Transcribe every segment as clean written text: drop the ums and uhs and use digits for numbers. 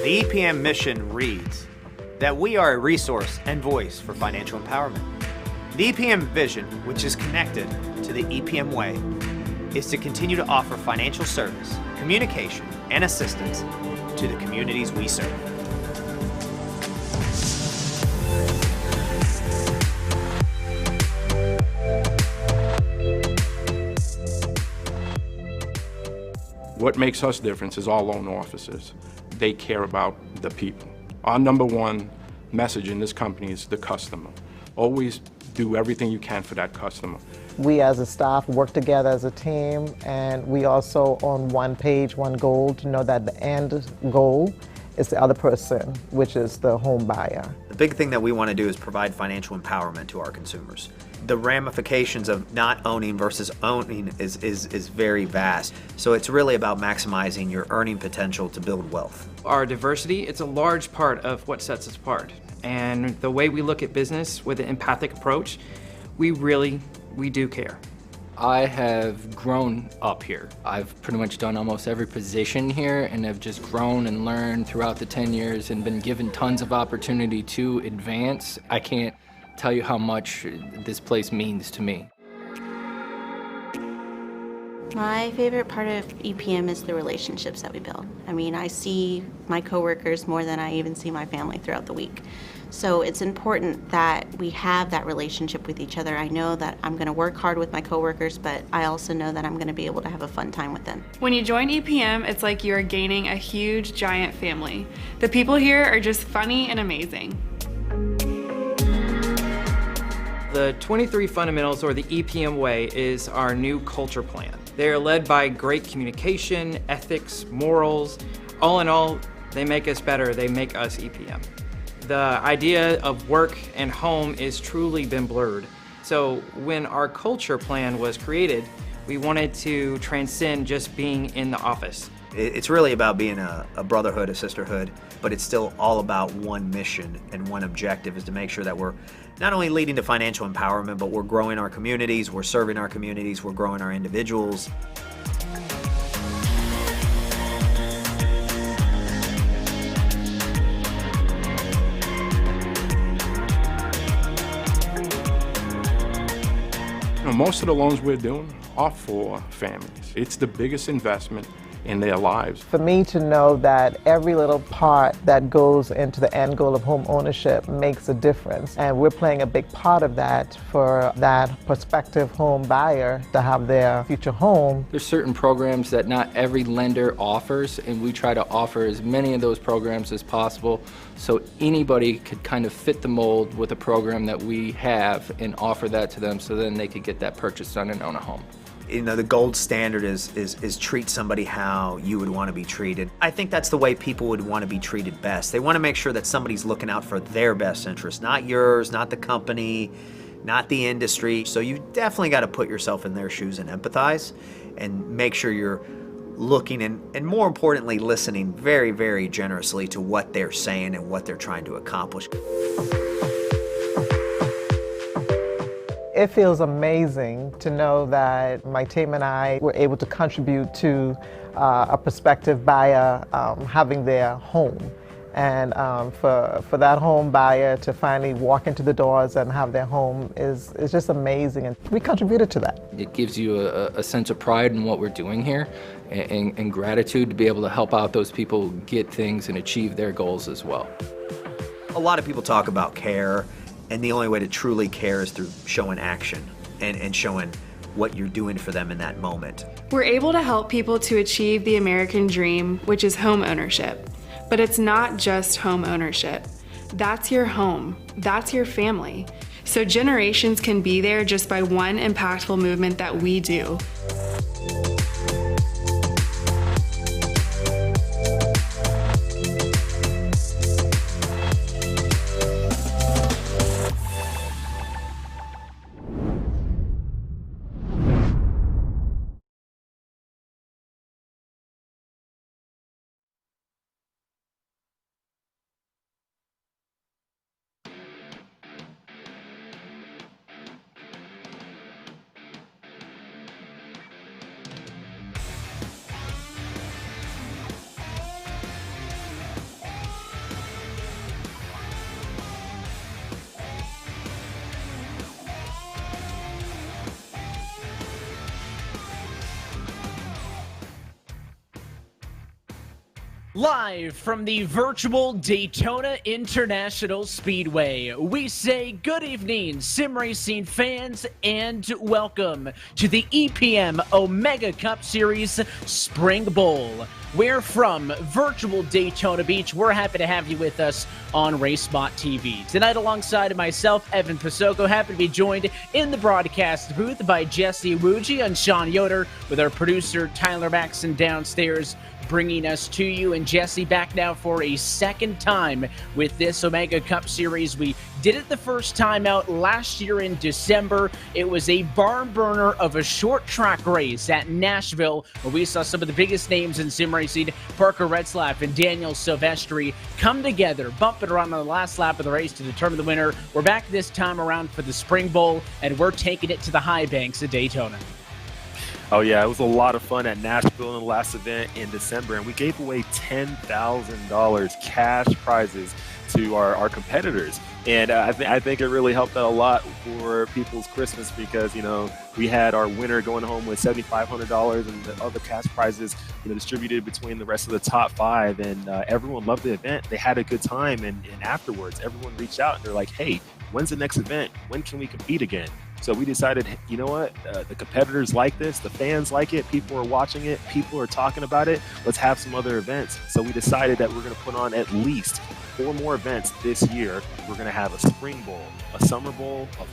The EPM mission reads that we are a resource and voice for financial empowerment. The EPM vision, which is connected to the EPM way, is to continue to offer financial service, communication, and assistance to the communities we serve. What makes us different is our loan officers. They care about the people. Our number one message in this company is the customer. Always do everything you can for that customer. We as a staff work together as a team, and we also on one page, one goal, to know that the end goal is the other person, which is the home buyer. The big thing that we want to do is provide financial empowerment to our consumers. The ramifications of not owning versus owning is very vast. So it's really about maximizing your earning potential to build wealth. Our diversity, it's a large part of what sets us apart. And the way we look at business with an empathic approach, we do care. I have grown up here. I've pretty much done almost every position here and have just grown and learned throughout the 10 years and been given tons of opportunity to advance. I can't tell you how much this place means to me. My favorite part of EPM is the relationships that we build. I mean, I see my coworkers more than I even see my family throughout the week. So it's important that we have that relationship with each other. I know that I'm going to work hard with my coworkers, but I also know that I'm going to be able to have a fun time with them. When you join EPM, it's like you are gaining a huge, giant family. The people here are just funny and amazing. The 23 Fundamentals, or the EPM Way, is our new culture plan. They are led by great communication, ethics, morals. All in all, they make us better. They make us EPM. The idea of work and home is truly been blurred. So when our culture plan was created, we wanted to transcend just being in the office. It's really about being a brotherhood, a sisterhood, but it's still all about one mission and one objective, is to make sure that we're not only leading to financial empowerment, but we're growing our communities, we're serving our communities, we're growing our individuals. Most of the loans we're doing are for families. It's the biggest investment in their lives. For me to know that every little part that goes into the end goal of home ownership makes a difference, and we're playing a big part of that for that prospective home buyer to have their future home. There's certain programs that not every lender offers, and we try to offer as many of those programs as possible so anybody could kind of fit the mold with a program that we have and offer that to them, so then they could get that purchase done and own a home. You know, the gold standard is treat somebody how you would want to be treated. I think that's the way people would want to be treated best. They want to make sure that somebody's looking out for their best interest, not yours, not the company, not the industry. So you definitely got to put yourself in their shoes and empathize and make sure you're looking and more importantly, listening very, very generously to what they're saying and what they're trying to accomplish. It feels amazing to know that my team and I were able to contribute to a prospective buyer having their home. And for that home buyer to finally walk into the doors and have their home is just amazing, and we contributed to that. It gives you a sense of pride in what we're doing here and gratitude to be able to help out those people get things and achieve their goals as well. A lot of people talk about care And the only way to truly care is through showing action and showing what you're doing for them in that moment. We're able to help people to achieve the American dream, which is home ownership. But it's not just home ownership. That's your home. That's your family. So generations can be there just by one impactful movement that we do. Live from the virtual Daytona International Speedway, we say good evening, sim racing fans, and welcome to the EPM Omega Cup Series Spring Bowl. We're from virtual Daytona Beach. We're happy to have you with us on RaceSpotTV. Tonight, alongside myself, Evan Pasoko, happy to be joined in the broadcast booth by Jesse Wuji and Sean Yoder, with our producer Tyler Maxson downstairs bringing us to you. And Jesse, back now for a second time with this Omega Cup Series. We did it the first time out last year in December. It was a barn burner of a short track race at Nashville, where we saw some of the biggest names in sim racing, Parker Retzlaff and Daniel Silvestri, come together, bump it around on the last lap of the race to determine the winner. We're back this time around for the Spring Bowl, and we're taking it to the high banks of Daytona. Oh yeah, it was a lot of fun at Nashville in the last event in December, and we gave away $10,000 cash prizes to our competitors. And I think it really helped out a lot for people's Christmas, because, you know, we had our winner going home with $7,500 and the other cash prizes, you know, distributed between the rest of the top five. And everyone loved the event. They had a good time. And afterwards, everyone reached out and they're like, hey, when's the next event? When can we compete again? So we decided, you know what, the competitors like this, the fans like it, people are watching it, people are talking about it, let's have some other events. So we decided that we're going to put on at least 4 more events this year. We're going to have a Spring Bowl, a Summer Bowl, a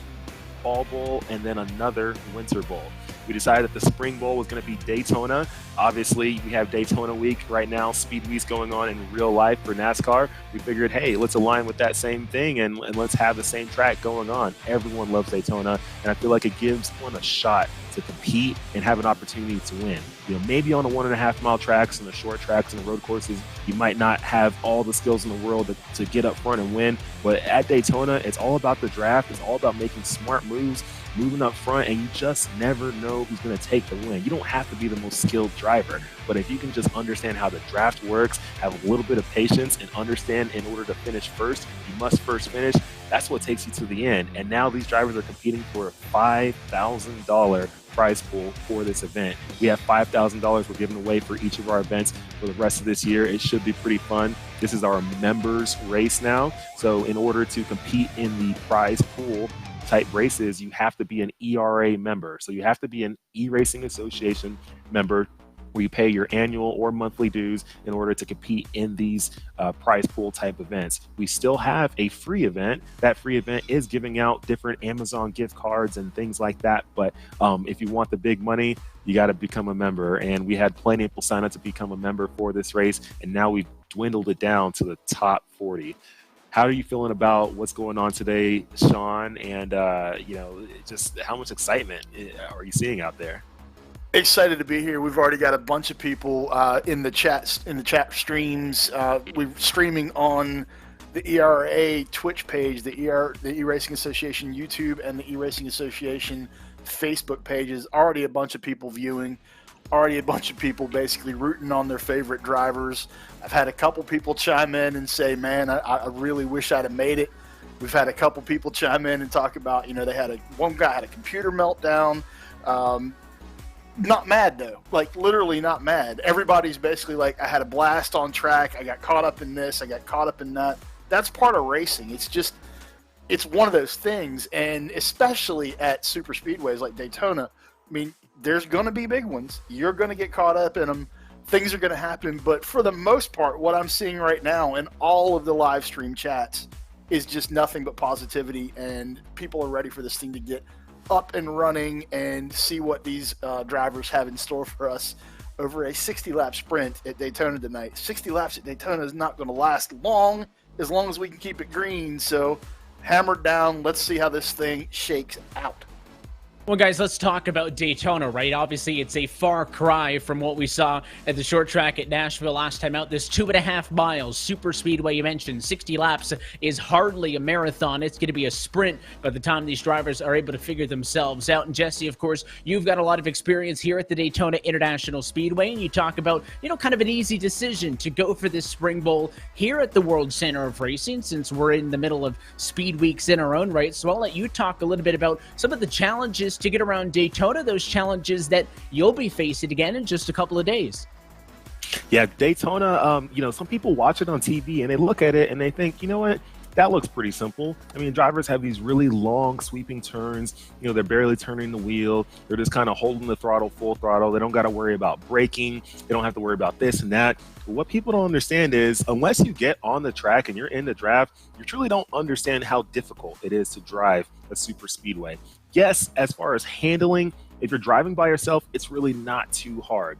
Fall Bowl, and then another Winter Bowl. We decided that the Spring Bowl was going to be Daytona. Obviously, we have Daytona Week right now, Speed Week's going on in real life for NASCAR. We figured, hey, let's align with that same thing and let's have the same track going on. Everyone loves Daytona, and I feel like it gives one a shot to compete and have an opportunity to win. You know, maybe on the 1.5 mile tracks and the short tracks and the road courses, you might not have all the skills in the world to get up front and win. But at Daytona, it's all about the draft. It's all about making smart moves, moving up front, and you just never know who's going to take the win. You don't have to be the most skilled driver, but if you can just understand how the draft works, have a little bit of patience, and understand in order to finish first, you must first finish, that's what takes you to the end. And now these drivers are competing for a $5,000 prize pool for this event. We have $5,000 we're giving away for each of our events for the rest of this year. It should be pretty fun. This is our members race now. So in order to compete in the prize pool type races, you have to be an ERA member. So you have to be an eRacing Association member, where you pay your annual or monthly dues in order to compete in these prize pool type events. We still have a free event. That free event is giving out different Amazon gift cards and things like that. But if you want the big money, you got to become a member. And we had plenty of people sign up to become a member for this race. And now we've dwindled it down to the top 40. How are you feeling about what's going on today, Sean? And, you know, just how much excitement are you seeing out there? Excited to be here. We've already got a bunch of people in the chat streams. We're streaming on the ERA Twitch page, the eRacing Association YouTube, and the eRacing Association Facebook pages. Already a bunch of people viewing. Already a bunch of people basically rooting on their favorite drivers. I've had a couple people chime in and say, "Man, I really wish I'd have made it." We've had a couple people chime in and talk about, you know, one guy had a computer meltdown. Not mad though, like literally not mad. Everybody's basically like, I had a blast on track. I got caught up in this. I got caught up in that. That's part of racing. It's it's one of those things, and especially at super speedways like Daytona, I mean, there's going to be big ones. You're going to get caught up in them. Things are going to happen, but for the most part, what I'm seeing right now in all of the live stream chats is just nothing but positivity, and people are ready for this thing to get up and running and see what these drivers have in store for us over a 60-lap sprint at Daytona tonight. 60 laps at Daytona is not going to last long as we can keep it green, so hammered down. Let's see how this thing shakes out. Well, guys, let's talk about Daytona, right? Obviously, it's a far cry from what we saw at the short track at Nashville last time out. This 2.5 miles super speedway you mentioned, 60 laps, is hardly a marathon. It's going to be a sprint by the time these drivers are able to figure themselves out. And Jesse, of course, you've got a lot of experience here at the Daytona International Speedway, and you talk about, kind of an easy decision to go for this spring bowl here at the World Center of Racing, since we're in the middle of speed weeks in our own right. So I'll let you talk a little bit about some of the challenges to get around Daytona, those challenges that you'll be facing again in just a couple of days. Yeah, Daytona, some people watch it on TV and they look at it and they think, you know what, that looks pretty simple. I mean, drivers have these really long sweeping turns. They're barely turning the wheel. They're just kind of holding the throttle, full throttle. They don't got to worry about braking. They don't have to worry about this and that. But what people don't understand is unless you get on the track and you're in the draft, you truly don't understand how difficult it is to drive a super speedway. Yes, as far as handling, if you're driving by yourself, it's really not too hard.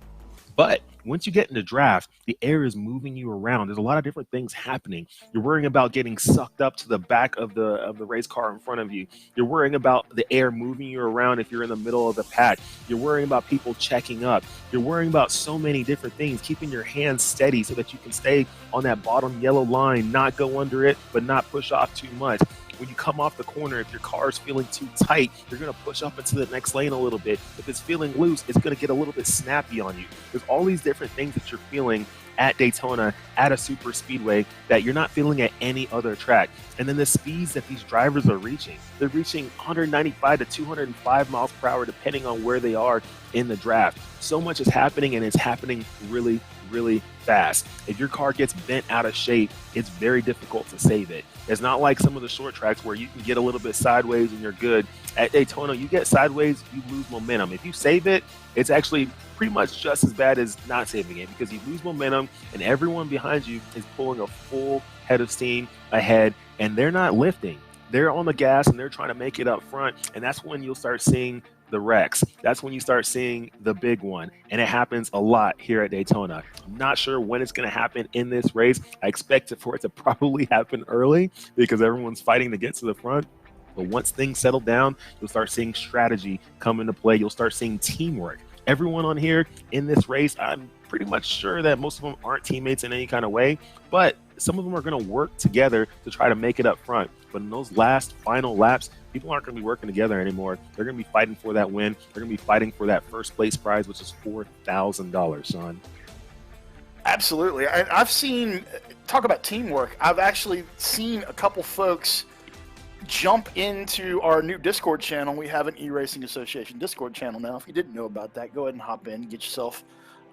But once you get in the draft, the air is moving you around. There's a lot of different things happening. You're worrying about getting sucked up to the back of the race car in front of you. You're worrying about the air moving you around if you're in the middle of the pack. You're worrying about people checking up. You're worrying about so many different things, keeping your hands steady so that you can stay on that bottom yellow line, not go under it, but not push off too much. When you come off the corner, if your car is feeling too tight, you're going to push up into the next lane a little bit. If it's feeling loose, it's going to get a little bit snappy on you. There's all these different things that you're feeling at Daytona, at a super speedway, that you're not feeling at any other track. And then the speeds that these drivers are reaching, they're reaching 195 to 205 miles per hour, depending on where they are in the draft. So much is happening, and it's happening really, really fast. If your car gets bent out of shape, it's very difficult to save it. It's not like some of the short tracks where you can get a little bit sideways and you're good. At Daytona, you get sideways, you lose momentum. If you save it, it's actually pretty much just as bad as not saving it, because you lose momentum and everyone behind you is pulling a full head of steam ahead, and they're not lifting. They're on the gas and they're trying to make it up front, and that's when you'll start seeing the wrecks. That's when you start seeing the big one, and it happens a lot here at Daytona. I'm not sure when it's going to happen in this race. I expect for it to probably happen early because everyone's fighting to get to the front. But once things settle down, you'll start seeing strategy come into play. You'll start seeing teamwork. Everyone on here in this race, I'm pretty much sure that most of them aren't teammates in any kind of way, but some of them are going to work together to try to make it up front. But in those last final laps, people aren't going to be working together anymore. They're going to be fighting for that win. They're going to be fighting for that first place prize, which is $4,000, son. Absolutely. I've seen, talk about teamwork, I've actually seen a couple folks jump into our new Discord channel. We have an eRacing Association Discord channel now. If you didn't know about that, go ahead and hop in, get yourself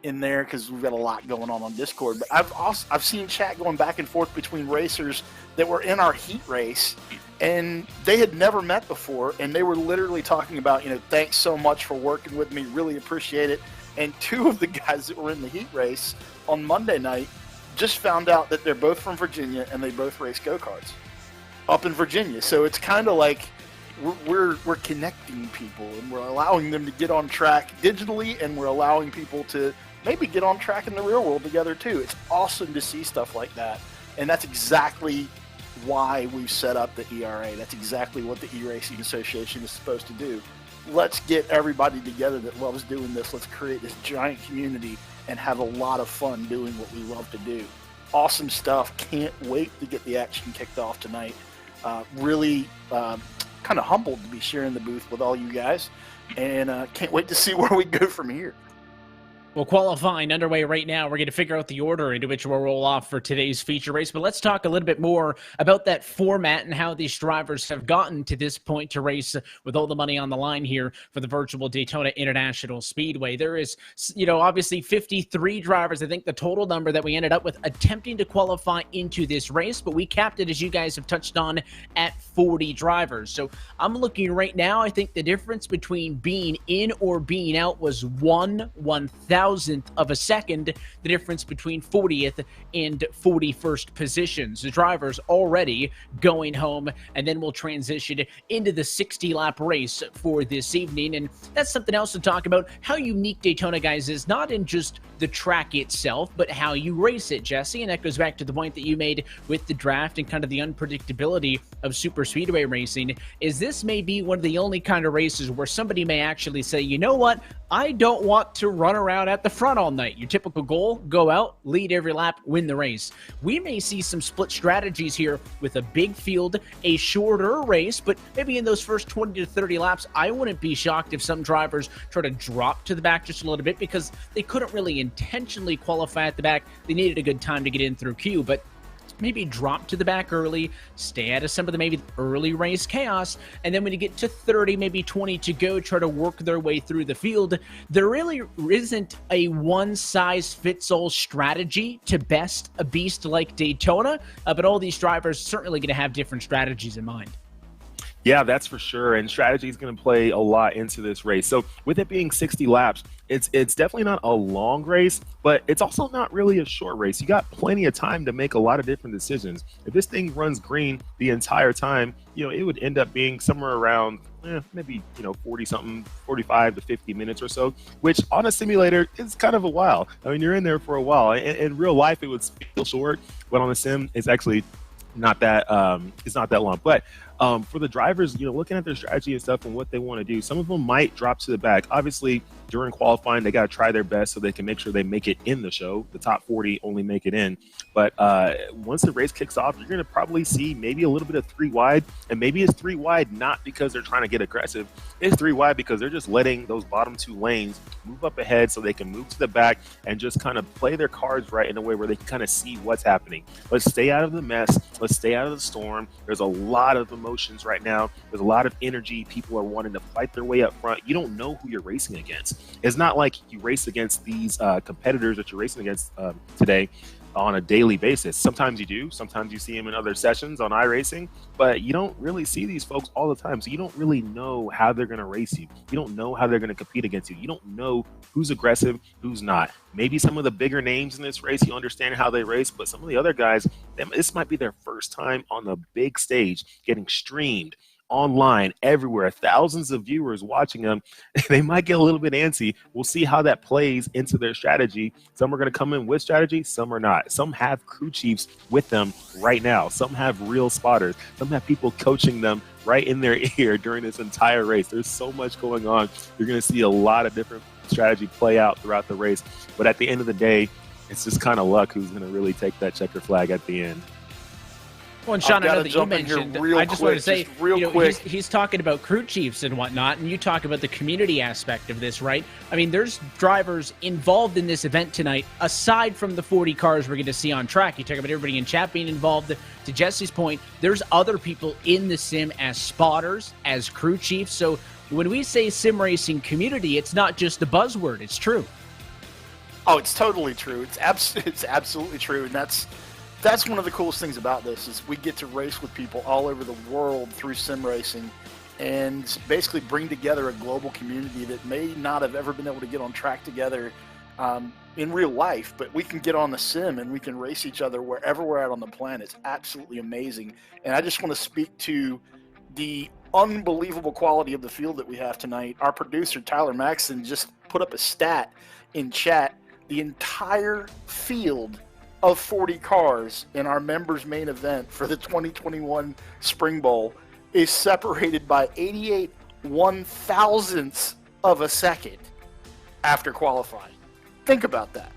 in there, because we've got a lot going on Discord. But I've seen chat going back and forth between racers that were in our heat race, and they had never met before, and they were literally talking about, thanks so much for working with me, really appreciate it. And two of the guys that were in the heat race on Monday night just found out that they're both from Virginia and they both race go-karts up in Virginia. So it's kind of like we're connecting people, and we're allowing them to get on track digitally, and we're allowing people to maybe get on track in the real world together too. It's awesome to see stuff like that, and that's exactly why we've set up the ERA. That's exactly what the eRacing Association is supposed to do. Let's get everybody together that loves doing this. Let's create this giant community and have a lot of fun doing what we love to do. Awesome stuff. Can't wait to get the action kicked off tonight. Really kind of humbled to be sharing the booth with all you guys, and can't wait to see where we go from here. Well, qualifying underway right now. We're going to figure out the order into which we'll roll off for today's feature race. But let's talk a little bit more about that format and how these drivers have gotten to this point to race with all the money on the line here for the virtual Daytona International Speedway. There is, obviously 53 drivers. I think the total number that we ended up with attempting to qualify into this race, but we capped it, as you guys have touched on, at 40 drivers. So I'm looking right now. I think the difference between being in or being out was 1/1000th of a second, the difference between 40th and 41st positions. The drivers already going home, and then we'll transition into the 60-lap race for this evening. And that's something else to talk about, how unique Daytona, guys, is not in just the track itself, but how you race it, Jesse. And that goes back to the point that you made with the draft and kind of the unpredictability of super speedway racing, is this may be one of the only kind of races where somebody may actually say, you know what, I don't want to run around at the front all night. Your typical goal, go out, lead every lap, win the race. We may see some split strategies here with a big field, a shorter race, but maybe in those first 20 to 30 laps, I wouldn't be shocked if some drivers try to drop to the back just a little bit because they couldn't really intentionally qualify at the back. They needed a good time to get in through Q, but maybe drop to the back early, stay out of some of the maybe early race chaos, and then when you get to 30, maybe 20 to go, try to work their way through the field. There really isn't a one-size-fits-all strategy to best a beast like Daytona, but all these drivers certainly going to have different strategies in mind. Yeah, that's for sure. And strategy is going to play a lot into this race. So with it being 60 laps, it's definitely not a long race, but it's also not really a short race. You got plenty of time to make a lot of different decisions. If this thing runs green the entire time, it would end up being somewhere around maybe 40-something, 45 to 50 minutes or so, which on a simulator is kind of a while. I mean, you're in there for a while. In real life, it would feel short, but on a sim, it's actually not that it's not that long. But for the drivers, looking at their strategy and stuff and what they want to do, some of them might drop to the back. Obviously, during qualifying, they got to try their best so they can make sure they make it in the show. The top 40 only make it in. But once the race kicks off, you're going to probably see maybe a little bit of 3 wide. And maybe it's 3 wide not because they're trying to get aggressive. It's 3 wide because they're just letting those bottom 2 lanes move up ahead so they can move to the back and just kind of play their cards right in a way where they can kind of see what's happening. Let's stay out of the mess. Let's stay out of the storm. There's a lot of emotions right now. There's a lot of energy. People are wanting to fight their way up front. You don't know who you're racing against. It's not like you race against these competitors that you're racing against today on a daily basis. Sometimes you do. Sometimes you see them in other sessions on iRacing, but you don't really see these folks all the time. So you don't really know how they're going to race you. You don't know how they're going to compete against you. You don't know who's aggressive, who's not. Maybe some of the bigger names in this race, you understand how they race, but some of the other guys, this might be their first time on the big stage getting streamed online, everywhere, thousands of viewers watching them. They might get a little bit antsy. We'll see how that plays into their strategy. Some are going to come in with strategy, some are not. Some have crew chiefs with them right now. Some have real spotters. Some have people coaching them right in their ear during this entire race. There's so much going on. You're going to see a lot of different strategy play out throughout the race. But at the end of the day, it's just kind of luck who's going to really take that checker flag at the end. Well, and Sean, I know that you mentioned, I just want to say, he's talking about crew chiefs and whatnot, and you talk about the community aspect of this, right? I mean, there's drivers involved in this event tonight, aside from the 40 cars we're going to see on track. You talk about everybody in chat being involved. To Jesse's point, there's other people in the sim as spotters, as crew chiefs. So when we say sim racing community, it's not just a buzzword. It's true. Oh, it's totally true. It's absolutely true, and that's one of the coolest things about this is we get to race with people all over the world through sim racing and basically bring together a global community that may not have ever been able to get on track together in real life, but we can get on the sim and we can race each other wherever we're at on the planet. It's absolutely amazing. And I just want to speak to the unbelievable quality of the field that we have tonight. Our producer, Tyler Maxson, just put up a stat in chat. The entire field of 40 cars in our members main event for the 2021 Spring Bowl is separated by 88 1,000ths of a second after qualifying. Think about that.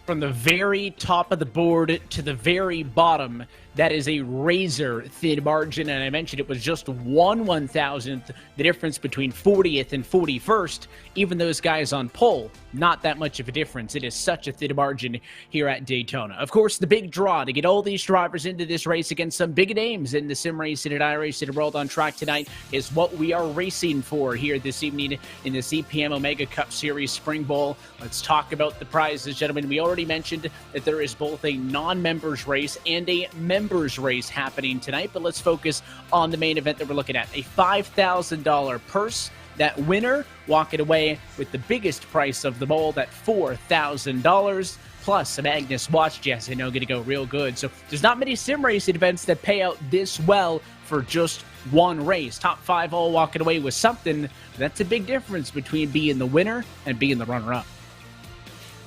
From the very top of the board to the very bottom, that is a razor thin margin. And I mentioned it was just 1/1000th, the difference between 40th and 41st. Even those guys on pole, not that much of a difference. It is such a thin margin here at Daytona. Of course, the big draw to get all these drivers into this race against some big names in the sim racing and iRacing world on track tonight is what we are racing for here this evening in this EPM Omega Cup Series Spring Bowl. Let's talk about the prizes, gentlemen. We already mentioned that there is both a non-members race and a members race happening tonight, but let's focus on the main event that we're looking at. A $5,000 purse. That winner walking away with the biggest price of them all, that $4,000, plus a Magnus watch, Jesse. I know going to go real good. So there's not many sim racing events that pay out this well for just one race. Top 5 all walking away with something. That's a big difference between being the winner and being the runner-up.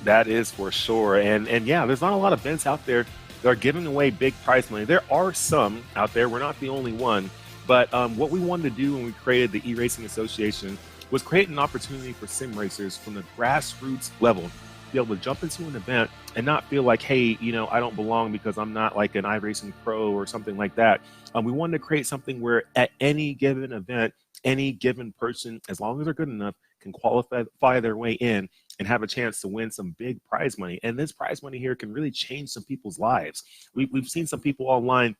That is for sure. And yeah, there's not a lot of events out there that are giving away big prize money. There are some out there. We're not the only one. But what we wanted to do when we created the eRacing Association was create an opportunity for sim racers from the grassroots level to be able to jump into an event and not feel like, hey, you know, I don't belong because I'm not like an iRacing pro or something like that. We wanted to create something where at any given event, any given person, as long as they're good enough, can qualify their way in and have a chance to win some big prize money. And this prize money here can really change some people's lives. We've seen some people online,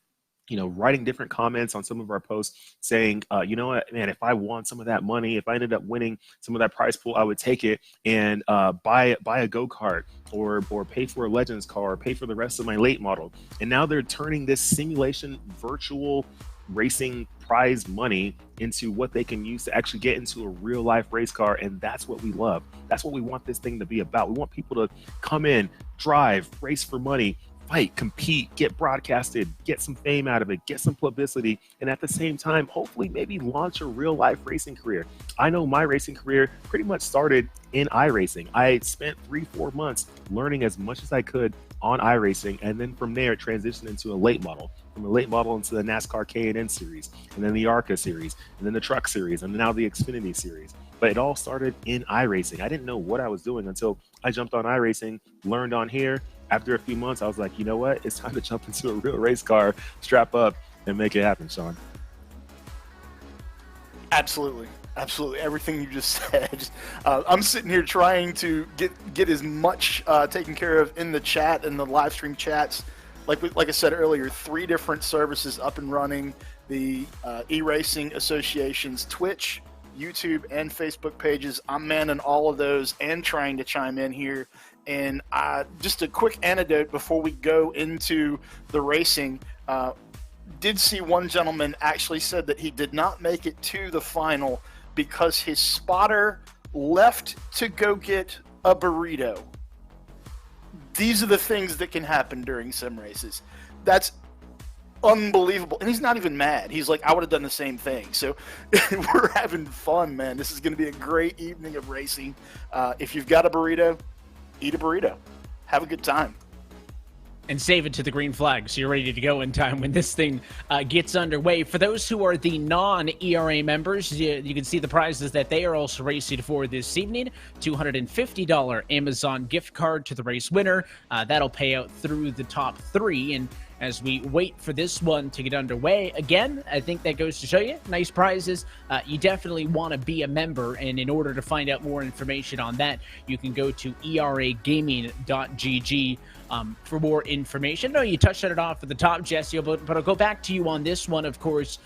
you know, writing different comments on some of our posts saying, you know what, man, if I won some of that money, if I ended up winning some of that prize pool, I would take it and buy a go-kart or pay for a Legends car or pay for the rest of my late model. And now they're turning this simulation virtual racing prize money into what they can use to actually get into a real life race car. And that's what we love. That's what we want this thing to be about. We want people to come in, drive, race for money, fight, compete, get broadcasted, get some fame out of it, get some publicity, and at the same time, hopefully maybe launch a real life racing career. I know my racing career pretty much started in iRacing. I spent 3-4 months learning as much as I could on iRacing, and then from there transitioned into a late model, from a late model into the NASCAR K&N series, and then the ARCA series, and then the Truck series, and now the Xfinity series. But it all started in iRacing. I didn't know what I was doing until I jumped on iRacing, learned on here. After a few months, I was like, you know what? It's time to jump into a real race car, strap up, and make it happen, Sean. Absolutely. Absolutely. Everything you just said. I'm sitting here trying to get as much taken care of in the chat and the live stream chats. Like I said earlier, 3 different services up and running. The eRacing Association's Twitch, YouTube, and Facebook pages. I'm manning all of those and trying to chime in here. And just a quick anecdote before we go into the racing. Did see one gentleman actually said that he did not make it to the final because his spotter left to go get a burrito. These are the things that can happen during sim races. That's unbelievable. And he's not even mad. He's like, I would have done the same thing. So we're having fun, man. This is going to be a great evening of racing. If you've got a burrito, eat a burrito. Have a good time. And save it to the green flag so you're ready to go in time when this thing gets underway. For those who are the non-ERA members, you can see the prizes that they are also racing for this evening. $250 Amazon gift card to the race winner. That'll pay out through the top 3. And as we wait for this one to get underway, again, I think that goes to show you, nice prizes. You definitely want to be a member, and in order to find out more information on that, you can go to eragaming.gg for more information. No, you touched on it off at the top, Jesse, but I'll go back to you on this one, of course.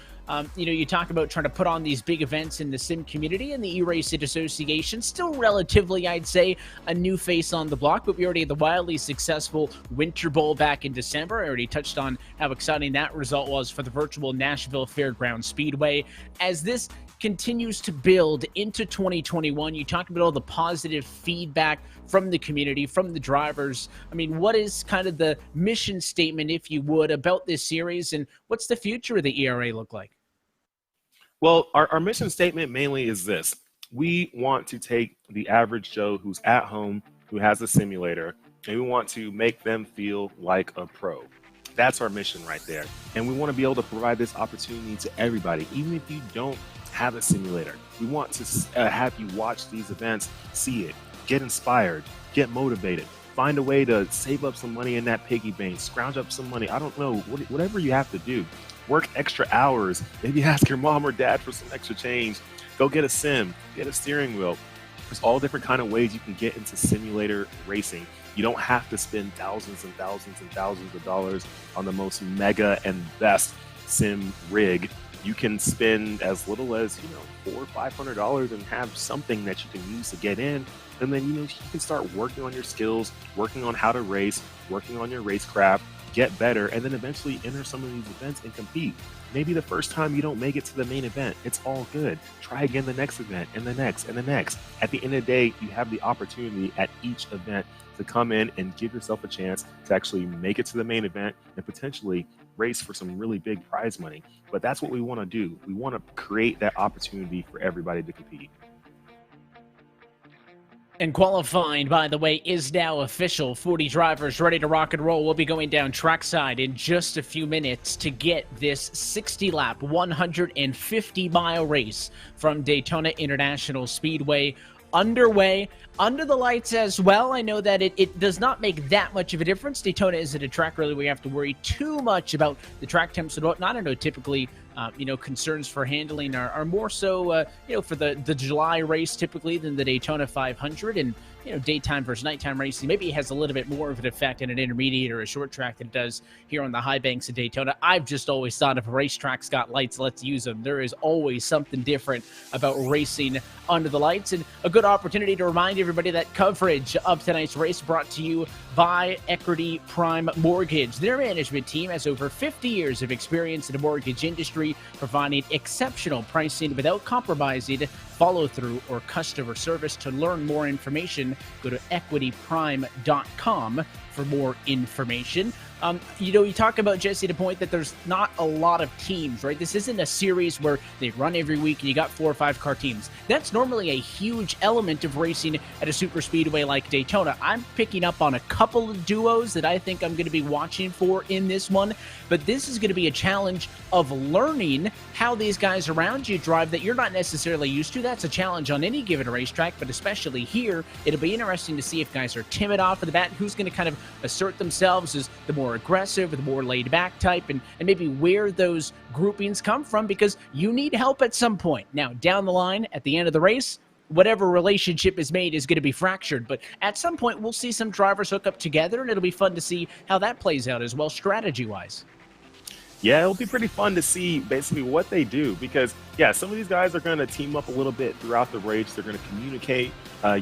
You talk about trying to put on these big events in the sim community, and the eRacing Association, still relatively, I'd say, a new face on the block, but we already had the wildly successful Winter Bowl back in December. I already touched on how exciting that result was for the virtual Nashville Fairgrounds Speedway. As this continues to build into 2021, you talked about all the positive feedback from the community, from the drivers. I mean, what is kind of the mission statement, if you would, about this series, and what's the future of the ERA look like? Well, our mission statement mainly is this. We want to take the average Joe who's at home, who has a simulator, and we want to make them feel like a pro. That's our mission right there. And we want to be able to provide this opportunity to everybody, even if you don't have a simulator. We want to have you watch these events, see it, get inspired, get motivated, find a way to save up some money in that piggy bank, scrounge up some money. I don't know, whatever you have to do. Work extra hours. Maybe ask your mom or dad for some extra change. Go get a sim, get a steering wheel. There's all different kind of ways you can get into simulator racing. You don't have to spend thousands and thousands and thousands of dollars on the most mega and best sim rig. You can spend as little as, $400 or $500 and have something that you can use to get in. And then, you can start working on your skills, working on how to race, working on your racecraft, get better, and then eventually enter some of these events and compete. Maybe the first time you don't make it to the main event, it's all good. Try again the next event and the next and the next. At the end of the day, you have the opportunity at each event to come in and give yourself a chance to actually make it to the main event and potentially race for some really big prize money. But that's what we want to do. We want to create that opportunity for everybody to compete. And qualifying, by the way, is now official. 40 drivers ready to rock and roll. We'll be going down trackside in just a few minutes to get this 60-lap, 150-mile race from Daytona International Speedway underway. Under the lights as well. I know that it does not make that much of a difference. Daytona isn't a track really we have to worry too much about the track temps and whatnot. I know typically concerns for handling are more so, for the July race typically than the Daytona 500. And, daytime versus nighttime racing maybe has a little bit more of an effect in an intermediate or a short track than it does here on the high banks of Daytona. I've just always thought if a racetrack's got lights, let's use them. There is always something different about racing under the lights. And a good opportunity to remind everybody that coverage of tonight's race brought to you by Equity Prime Mortgage. Their management team has over 50 years of experience in the mortgage industry, providing exceptional pricing without compromising follow-through or customer service. To learn more information, go to equityprime.com for more information. You talk about, Jesse, the point that there's not a lot of teams, right? This isn't a series where they run every week and you got 4 or 5 car teams. That's normally a huge element of racing at a super speedway like Daytona. I'm picking up on a couple of duos that I think I'm going to be watching for in this one, but this is going to be a challenge of learning how these guys around you drive that you're not necessarily used to. That's a challenge on any given racetrack, but especially here, it'll be interesting to see if guys are timid off of the bat, who's going to kind of assert themselves as the more aggressive, the more laid-back type, and maybe where those groupings come from, because you need help at some point. Now, down the line, at the end of the race, whatever relationship is made is going to be fractured, but at some point, we'll see some drivers hook up together, and it'll be fun to see how that plays out as well, strategy-wise. Yeah, it'll be pretty fun to see basically what they do because, some of these guys are going to team up a little bit throughout the race. They're going to communicate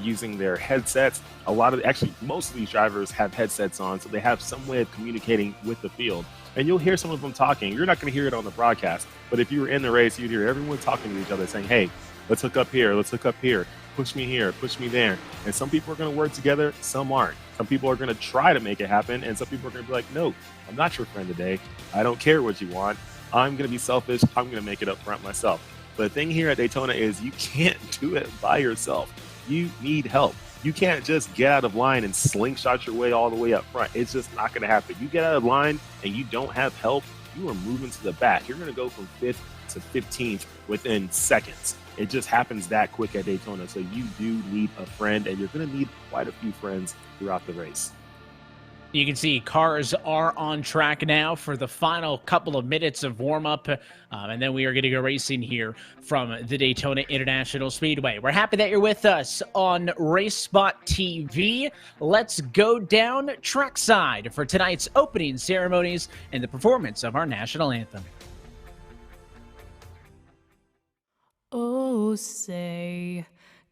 using their headsets. Most of these drivers have headsets on, so they have some way of communicating with the field. And you'll hear some of them talking. You're not going to hear it on the broadcast, but if you were in the race, you'd hear everyone talking to each other saying, hey, let's hook up here, let's hook up here. Push me here, push me there. And some people are going to work together, some aren't. Some people are going to try to make it happen, and some people are going to be like, no, I'm not your friend today. I don't care what you want. I'm going to be selfish. I'm going to make it up front myself. But the thing here at Daytona is you can't do it by yourself. You need help. You can't just get out of line and slingshot your way all the way up front. It's just not going to happen. You get out of line and you don't have help, you are moving to the back. You're going to go from 5th to 15th within seconds. It just happens that quick at Daytona. So you do need a friend, and you're going to need quite a few friends throughout the race. You can see cars are on track now for the final couple of minutes of warm-up, and then we are going to go racing here from the Daytona International Speedway. We're happy that you're with us on RaceSpotTV. Let's go down trackside for tonight's opening ceremonies and the performance of our national anthem. Oh, say,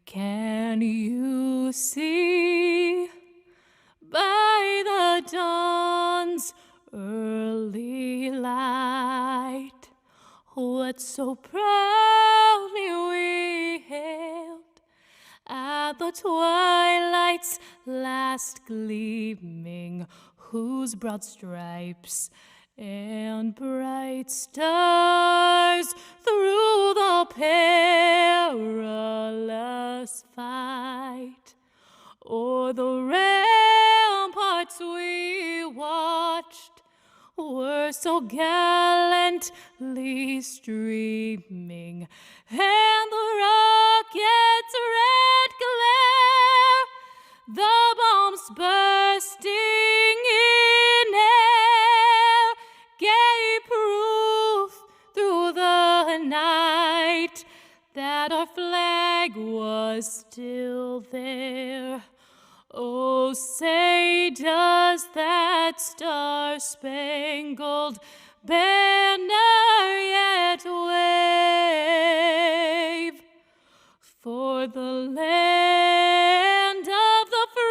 can you see by the dawn's early light what so proudly we hailed at the twilight's last gleaming, whose broad stripes and bright stars through the perilous fight o'er the ramparts we watched were so gallantly streaming, and the rocket's red glare, the bombs our flag was still there. Oh, say does that star-spangled banner yet wave for the land of the free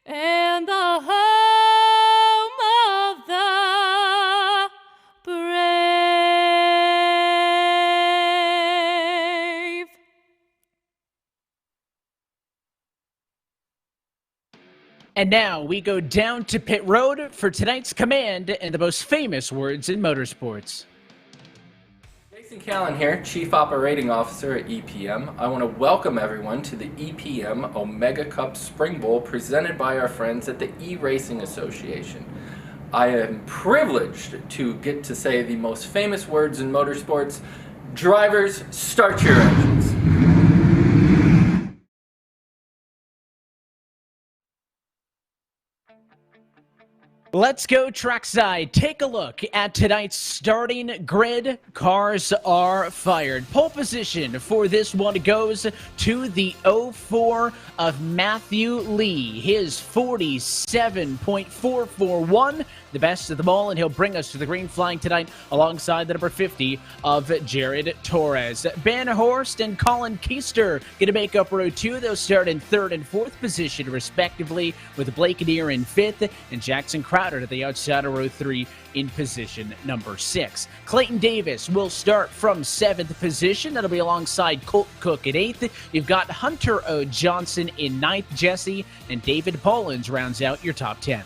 and the home of the brave. And now we go down to pit road for tonight's command and the most famous words in motorsports. Jason Callan here, Chief Operating Officer at EPM. I want to welcome everyone to the EPM Omega Cup Spring Bowl presented by our friends at the eRacing Association. I am privileged to get to say the most famous words in motorsports. Drivers, start your engines. Let's go trackside. Take a look at tonight's starting grid. Cars are fired. Pole position for this one goes to the 04 of Matthew Lee. His 47.441, the best of them all, and he'll bring us to the green flag tonight alongside the number 50 of Jared Torres. Ben Horst and Colin Keister going to make up row 2. They'll start in 3rd and 4th position, respectively, with Blake Adair in 5th and Jackson Crowder at the outside of row 3 in position number 6. Clayton Davis will start from 7th position. That'll be alongside Colt Cook at 8th. You've got Hunter O. Johnson in 9th, Jesse, and David Pollins rounds out your top 10.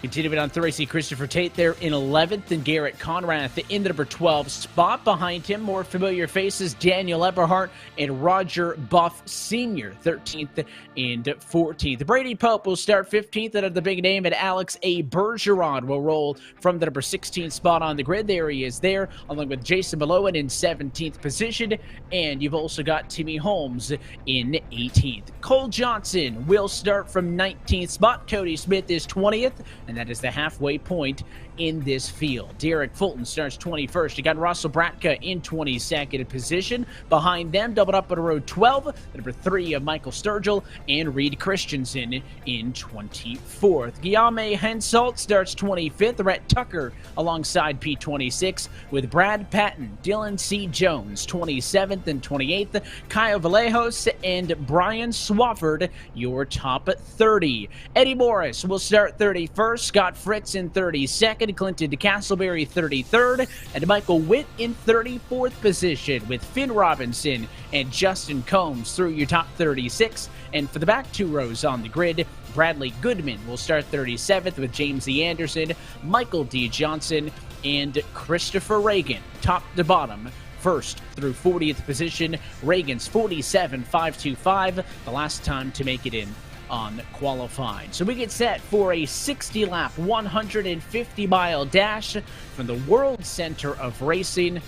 Continuing on through, I see Christopher Tate there in 11th and Garrett Conrath in the number 12 spot. Behind him, more familiar faces, Daniel Eberhardt and Roger Buff Sr., 13th and 14th. Brady Pope will start 15th out of the big name, and Alex A. Bergeron will roll from the number 16 spot on the grid. There he is there, along with Jason Malowan in 17th position, and you've also got Timmy Holmes in 18th. Cole Johnson will start from 19th spot. Cody Smith is 20th, and that is the halfway point in this field. Derek Fulton starts 21st. You got Russell Bratka in 22nd position. Behind them, doubled up at row 12, the number 3 of Michael Sturgill and Reed Christensen in 24th. Guillaume Henselt starts 25th. Rhett Tucker alongside P26 with Brad Patton, Dylan C. Jones 27th and 28th. Kyle Vallejos and Brian Swafford, your top 30. Eddie Morris will start 31st. Scott Fritz in 32nd. Clinton DeCastleberry 33rd, and Michael Witt in 34th position with Finn Robinson and Justin Combs through your top 36. And for the back 2 rows on the grid, Bradley Goodman will start 37th with James E. Anderson, Michael D. Johnson, and Christopher Reagan, top to bottom. 1st through 40th position. Reagan's 47.525, the last time to make it in on qualified. So we get set for a 60-lap, 150-mile dash from the World Center of Racing.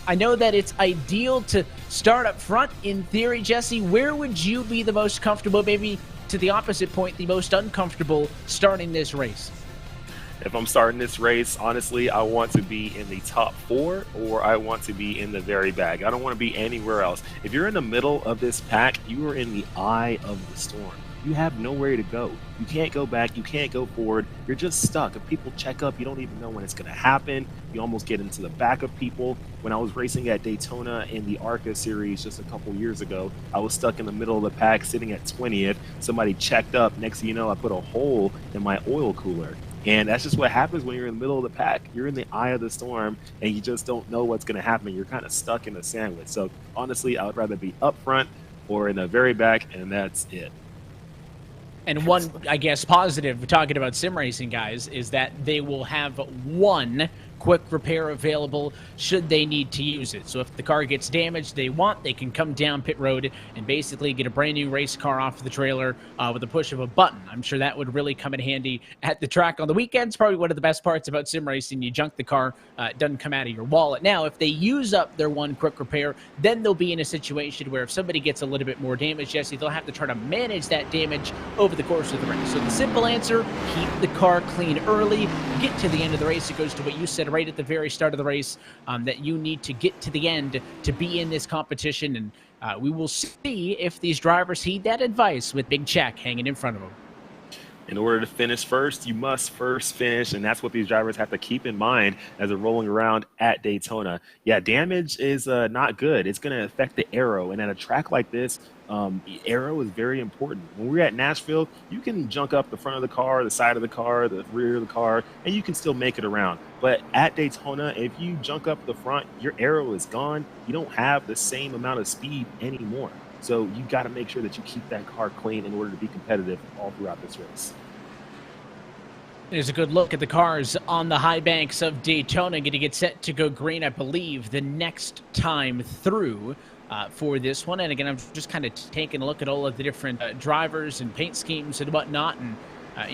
I know that it's ideal to start up front in theory, Jesse. Where would you be the most comfortable, maybe to the opposite point, the most uncomfortable starting this race? If I'm starting this race, honestly, I want to be in the top 4 or I want to be in the very back. I don't want to be anywhere else. If you're in the middle of this pack, you are in the eye of the storm. You have nowhere to go. You can't go back. You can't go forward. You're just stuck. If people check up, you don't even know when it's going to happen. You almost get into the back of people. When I was racing at Daytona in the ARCA series just a couple years ago, I was stuck in the middle of the pack sitting at 20th. Somebody checked up. Next thing you know, I put a hole in my oil cooler. And that's just what happens when you're in the middle of the pack. You're in the eye of the storm, and you just don't know what's going to happen. You're kind of stuck in a sandwich. So honestly, I would rather be up front or in the very back, and that's it. And one, I guess, positive, talking about sim racing, guys, is that they will have one quick repair available should they need to use it. So if the car gets damaged they can come down pit road and basically get a brand new race car off the trailer with a push of a button. I'm sure that would really come in handy at the track on the weekends. Probably one of the best parts about sim racing. You junk the car, it doesn't come out of your wallet. Now, if they use up their one quick repair, then they'll be in a situation where if somebody gets a little bit more damage, Jesse, they'll have to try to manage that damage over the course of the race. So the simple answer, keep the car clean early, get to the end of the race. It goes to what you said right at the very start of the race, that you need to get to the end to be in this competition. And we will see if these drivers heed that advice with Big Check hanging in front of them. In order to finish first, you must first finish, and that's what these drivers have to keep in mind as they're rolling around at Daytona. Yeah, damage is not good. It's going to affect the aero, and at a track like this, the aero is very important. When we're at Nashville, you can junk up the front of the car, the side of the car, the rear of the car, and you can still make it around. But at Daytona, if you junk up the front, your aero is gone. You don't have the same amount of speed anymore. So you got to make sure that you keep that car clean in order to be competitive all throughout this race. There's a good look at the cars on the high banks of Daytona. Going to get set to go green, I believe, the next time through for this one. And again, I'm just kind of taking a look at all of the different drivers and paint schemes and whatnot. And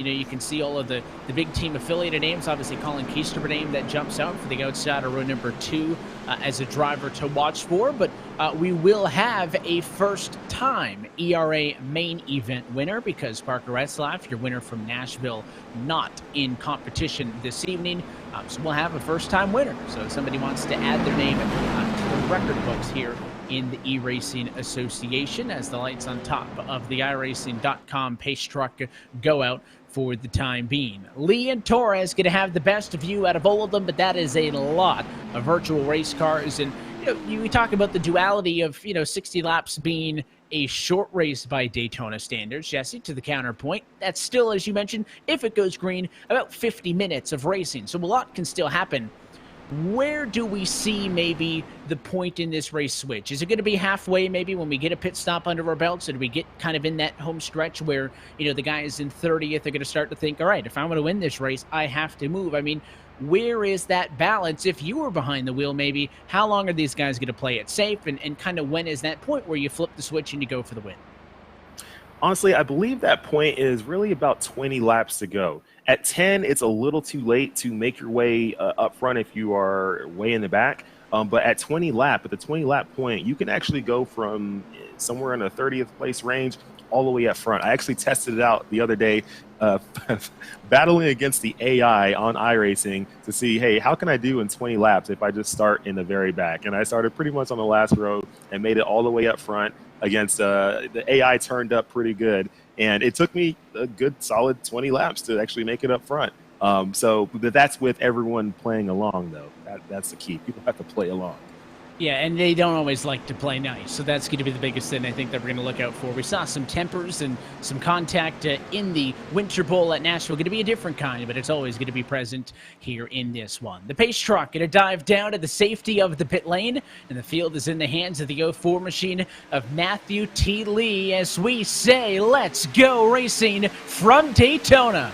you can see all of the big team affiliated names. Obviously, Colin Keister, a name that jumps out for the outside of row number 2 as a driver to watch for. But we will have a first-time ERA main event winner because Parker Retzlaff, your winner from Nashville, not in competition this evening. So we'll have a first-time winner. So if somebody wants to add their name to the record books here in the eRacing Association as the lights on top of the iRacing.com pace truck go out for the time being. Lee and Torres going to have the best view out of all of them, but that is a lot of virtual race cars. And we talk about the duality of 60 laps being a short race by Daytona standards, Jesse, to the counterpoint. That's still, as you mentioned, if it goes green, about 50 minutes of racing. So a lot can still happen. Where do we see maybe the point in this race switch? Is it going to be halfway maybe when we get a pit stop under our belts? Or do we get kind of in that home stretch where, the guys in 30th are going to start to think, all right, if I want to win this race, I have to move. I mean, where is that balance? If you were behind the wheel, maybe, how long are these guys going to play it safe? And kind of when is that point where you flip the switch and you go for the win? Honestly, I believe that point is really about 20 laps to go. At 10, it's a little too late to make your way up front if you are way in the back. But at the 20 lap point, you can actually go from somewhere in the 30th place range all the way up front. I actually tested it out the other day, battling against the AI on iRacing to see, hey, how can I do in 20 laps if I just start in the very back? And I started pretty much on the last row and made it all the way up front against the AI turned up pretty good. And it took me a good solid 20 laps to actually make it up front. But that's with everyone playing along, though. That's the key. People have to play along. Yeah, and they don't always like to play nice, so that's going to be the biggest thing I think that we're going to look out for. We saw some tempers and some contact in the Winter Bowl at Nashville. Going to be a different kind, but it's always going to be present here in this one. The pace truck going to dive down to the safety of the pit lane, and the field is in the hands of the 04 machine of Matthew T. Lee as we say, let's go racing from Daytona.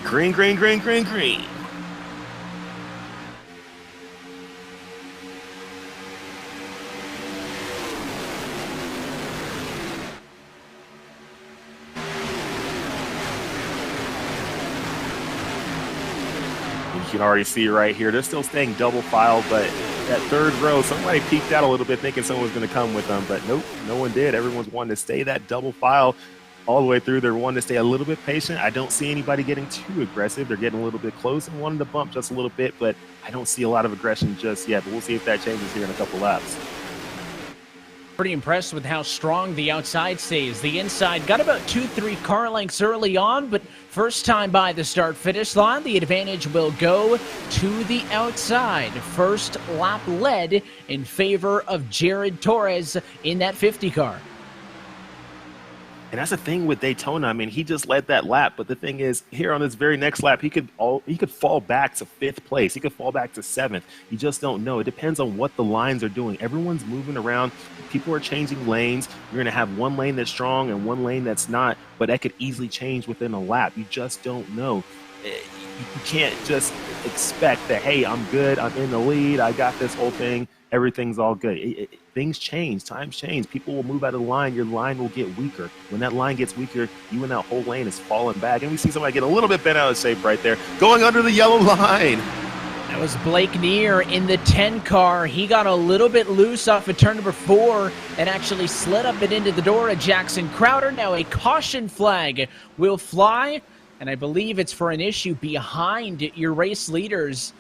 Green, green, green, green, green. You can already see right here, they're still staying double file, but that third row, somebody peeked out a little bit thinking someone was going to come with them, but nope, no one did. Everyone's wanting to stay that double file all the way through. They're wanting to stay a little bit patient. I don't see anybody getting too aggressive. They're getting a little bit close and wanting to bump just a little bit, but I don't see a lot of aggression just yet, but we'll see if that changes here in a couple laps. Pretty impressed with how strong the outside stays. The inside got about 2-3 car lengths early on, but first time by the start-finish line, the advantage will go to the outside. First lap led in favor of Jared Torres in that 50 car. And that's the thing with Daytona. I mean, he just led that lap, but the thing is, here on this very next lap, he could fall back to 5th place. He could fall back to 7th. You just don't know. It depends on what the lines are doing. Everyone's moving around. People are changing lanes. You're going to have one lane that's strong and one lane that's not, but that could easily change within a lap. You just don't know. you can't just expect that, hey, I'm good, I'm in the lead, I got this whole thing, everything's all good. Things change, times change. People will move out of the line, your line will get weaker. When that line gets weaker, you and that whole lane is falling back. And we see somebody get a little bit bent out of shape right there, going under the yellow line. That was Blake Neer in the 10 car. He got a little bit loose off of turn number 4 and actually slid up and into the door of Jackson Crowder. Now a caution flag will fly, and I believe it's for an issue behind your race leaders.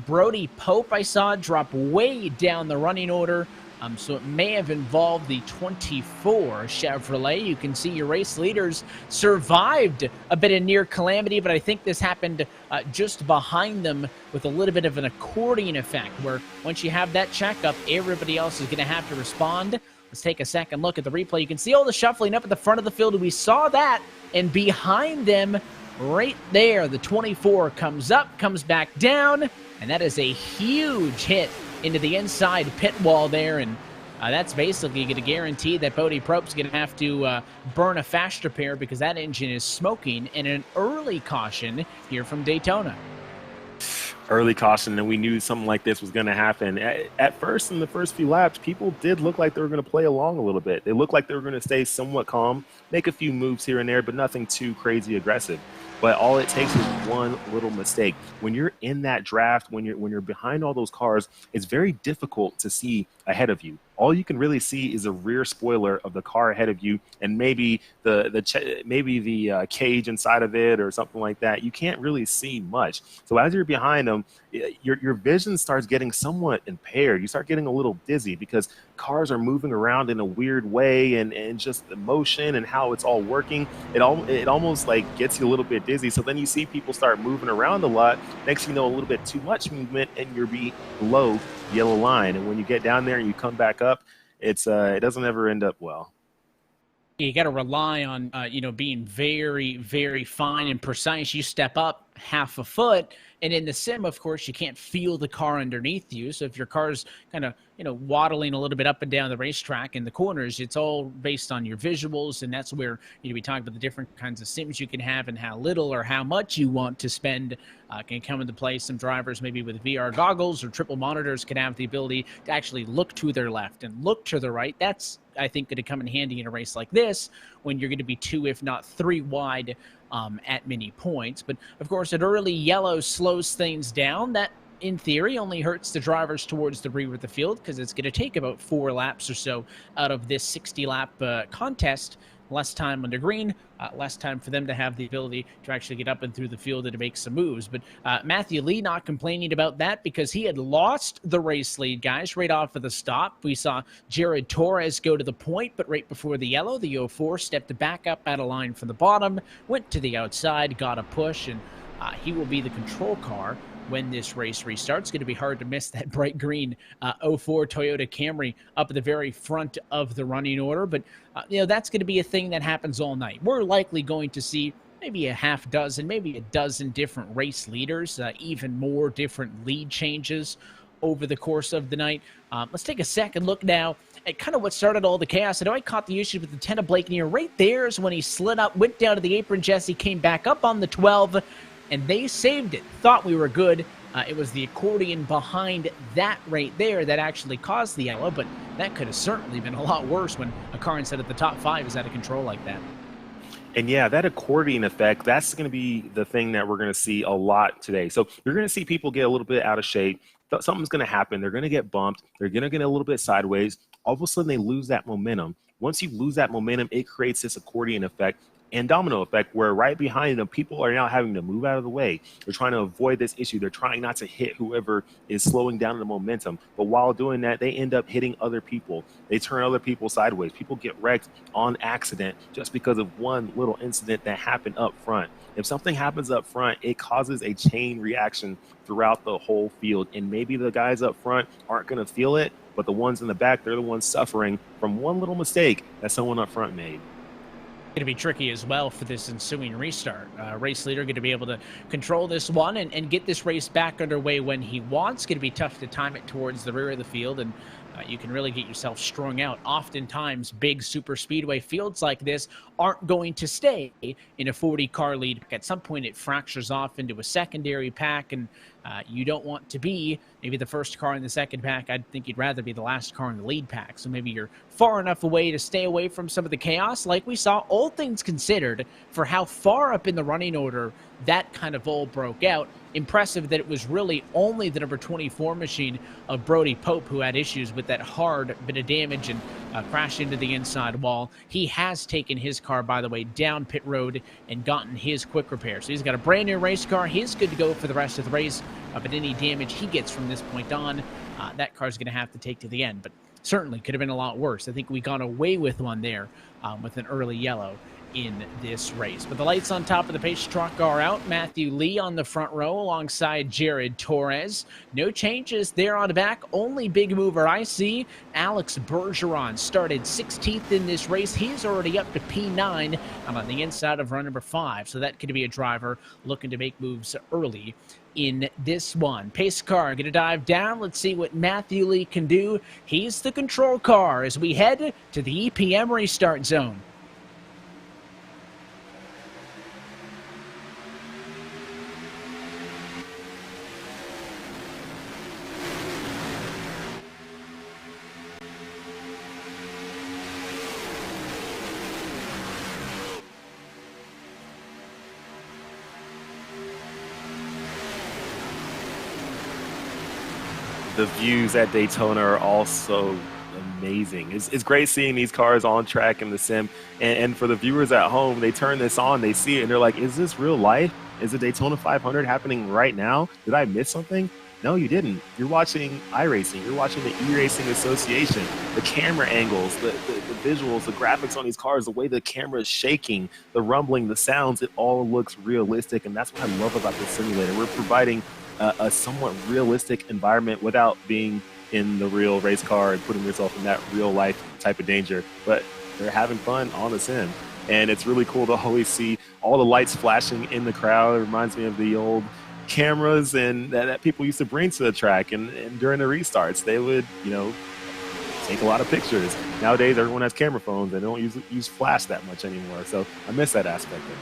Brody Pope, I saw, drop way down the running order. So it may have involved the 24 Chevrolet. You can see your race leaders survived a bit of near calamity, but I think this happened just behind them with a little bit of an accordion effect, where once you have that checkup, everybody else is going to have to respond. Let's take a second look at the replay. You can see all the shuffling up at the front of the field. We saw that, and behind them, right there, the 24 comes up, comes back down, and that is a huge hit into the inside pit wall there, and that's basically going to guarantee that Brody Pope's going to have to burn a fast repair because that engine is smoking, and an early caution here from Daytona. Early caution, and we knew something like this was going to happen. At first, in the first few laps, people did look like they were going to play along a little bit. They looked like they were going to stay somewhat calm, make a few moves here and there, but nothing too crazy aggressive. But all it takes is one little mistake. When you're in that draft, when you're behind all those cars, it's very difficult to see ahead of you. All you can really see is a rear spoiler of the car ahead of you, and maybe the cage inside of it or something like that. You can't really see much. So as you're behind them, your vision starts getting somewhat impaired. You start getting a little dizzy because cars are moving around in a weird way, and just the motion and how it's all working, it almost like gets you a little bit dizzy. So then you see people start moving around a lot. Next thing you know, a little bit too much movement, and you're below yellow line. And when you get down there and you come back up, it doesn't ever end up well. You got to rely on being very, very fine and precise. You step up half a foot, and in the sim, of course, you can't feel the car underneath you. So if your car's kind of waddling a little bit up and down the racetrack in the corners, it's all based on your visuals, and that's where we talk about the different kinds of sims you can have and how little or how much you want to spend can come into play. Some drivers maybe with VR goggles or triple monitors can have the ability to actually look to their left and look to the right. That's, I think, going to come in handy in a race like this when you're going to be 2, if not 3 wide at many points. But of course, an early yellow slows things down. That, in theory, only hurts the drivers towards the rear of the field because it's going to take about 4 laps or so out of this 60-lap contest. Less time under green, less time for them to have the ability to actually get up and through the field and to make some moves. But Matthew Lee not complaining about that because he had lost the race lead, guys, right off of the stop. We saw Jared Torres go to the point, but right before the yellow, the 04 stepped back up out of line from the bottom, went to the outside, got a push, and he will be the control car when this race restarts. It's going to be hard to miss that bright green 04 Toyota Camry up at the very front of the running order. But, that's going to be a thing that happens all night. We're likely going to see maybe a half dozen, maybe a dozen different race leaders, even more different lead changes over the course of the night. Let's take a second look now at kind of what started all the chaos. I know I caught the issue with the 10 of Blake Neer. Right there is when he slid up, went down to the apron. Jesse came back up on the 12, and they saved it. Thought we were good. It was the accordion behind that right there that actually caused the yellow, but that could have certainly been a lot worse when a car instead of the top 5 is out of control like that. And yeah, that accordion effect, that's going to be the thing that we're going to see a lot today. So you're going to see people get a little bit out of shape. Something's going to happen. They're going to get bumped. They're going to get a little bit sideways. All of a sudden, they lose that momentum. Once you lose that momentum, it creates this accordion effect and domino effect where right behind them, people are now having to move out of the way. They're trying to avoid this issue. They're trying not to hit whoever is slowing down the momentum. But while doing that, they end up hitting other people. They turn other people sideways. People get wrecked on accident just because of one little incident that happened up front. If something happens up front, it causes a chain reaction throughout the whole field. And maybe the guys up front aren't going to feel it, but the ones in the back, they're the ones suffering from one little mistake that someone up front made. Going to be tricky as well for this ensuing restart. Race leader going to be able to control this one and get this race back underway when he wants. Going to be tough to time it towards the rear of the field, and you can really get yourself strung out. Oftentimes, big super speedway fields like this aren't going to stay in a 40-car lead. At some point, it fractures off into a secondary pack, and you don't want to be maybe the first car in the second pack. I think you'd rather be the last car in the lead pack. So maybe you're far enough away to stay away from some of the chaos, like we saw, all things considered, for how far up in the running order that kind of all broke out. Impressive that it was really only the number 24 machine of Brody Pope who had issues with that hard bit of damage and crashed into the inside wall. He has taken his car, by the way, down pit road and gotten his quick repair. So he's got a brand new race car. He's good to go for the rest of the race, but any damage he gets from this point on, that car's going to have to take to the end. But certainly could have been a lot worse. I think we got away with one there with an early yellow in this race. But the lights on top of the pace truck are out. Matthew Lee on the front row alongside Jared Torres. No changes there on the back. Only big mover I see, Alex Bergeron started 16th in this race. He's already up to P9 on the inside of run number 5. So that could be a driver looking to make moves early in this one. Pace car going to dive down. Let's see what Matthew Lee can do. He's the control car as we head to the EPM restart zone. The views at Daytona are also amazing. It's great seeing these cars on track in the sim. And for the viewers at home, they turn this on, they see it, and they're like, is this real life? Is the Daytona 500 happening right now? Did I miss something? No, you didn't. You're watching iRacing. You're watching the eRacing Association. The camera angles, the visuals, the graphics on these cars, the way the camera is shaking, the rumbling, the sounds, it all looks realistic. And that's what I love about this simulator. We're providing a somewhat realistic environment without being in the real race car and putting yourself in that real life type of danger. But they're having fun on the sim. And it's really cool to always see all the lights flashing in the crowd. It reminds me of the old cameras and that people used to bring to the track. And during the restarts, they would, take a lot of pictures. Nowadays, everyone has camera phones and they don't use flash that much anymore. So I miss that aspect of it.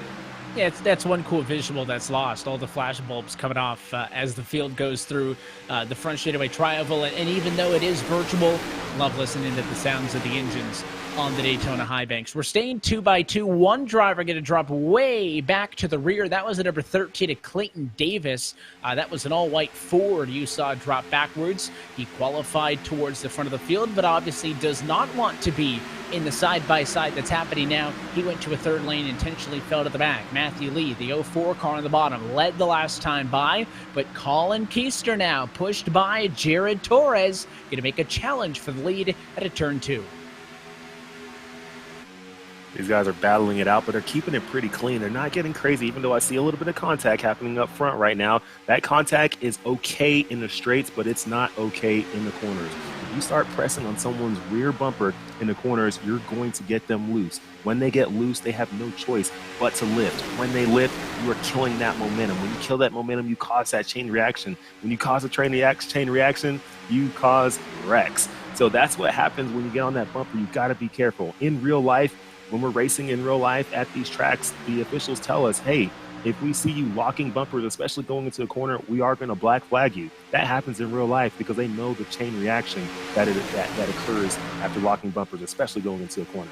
Yeah, that's one cool visual that's lost. All the flash bulbs coming off as the field goes through the front straightaway tri-oval. And even though it is virtual, love listening to the sounds of the engines on the Daytona high banks. We're staying 2x2. One driver going to drop way back to the rear. That was at number 13 at Clayton Davis. That was an all-white Ford you saw drop backwards. He qualified towards the front of the field, but obviously does not want to be in the side-by-side that's happening now. He went to a third lane, intentionally fell to the back. Matthew Lee, the 04 car on the bottom, led the last time by, but Colin Keister now pushed by Jared Torres, going to make a challenge for the lead at a turn 2. These guys are battling it out, but they're keeping it pretty clean. They're not getting crazy, even though I see a little bit of contact happening up front right now. That contact is okay in the straights, but it's not okay in the corners. If you start pressing on someone's rear bumper in the corners, you're going to get them loose. When they get loose, they have no choice but to lift. When they lift, you are killing that momentum. When you kill that momentum, you cause that chain reaction. When you cause a chain reaction, you cause wrecks. So that's what happens when you get on that bumper. You've got to be careful. In real life, when we're racing in real life at these tracks, the officials tell us, hey, if we see you locking bumpers, especially going into a corner, we are going to black flag you. That happens in real life because they know the chain reaction that occurs after locking bumpers, especially going into a corner.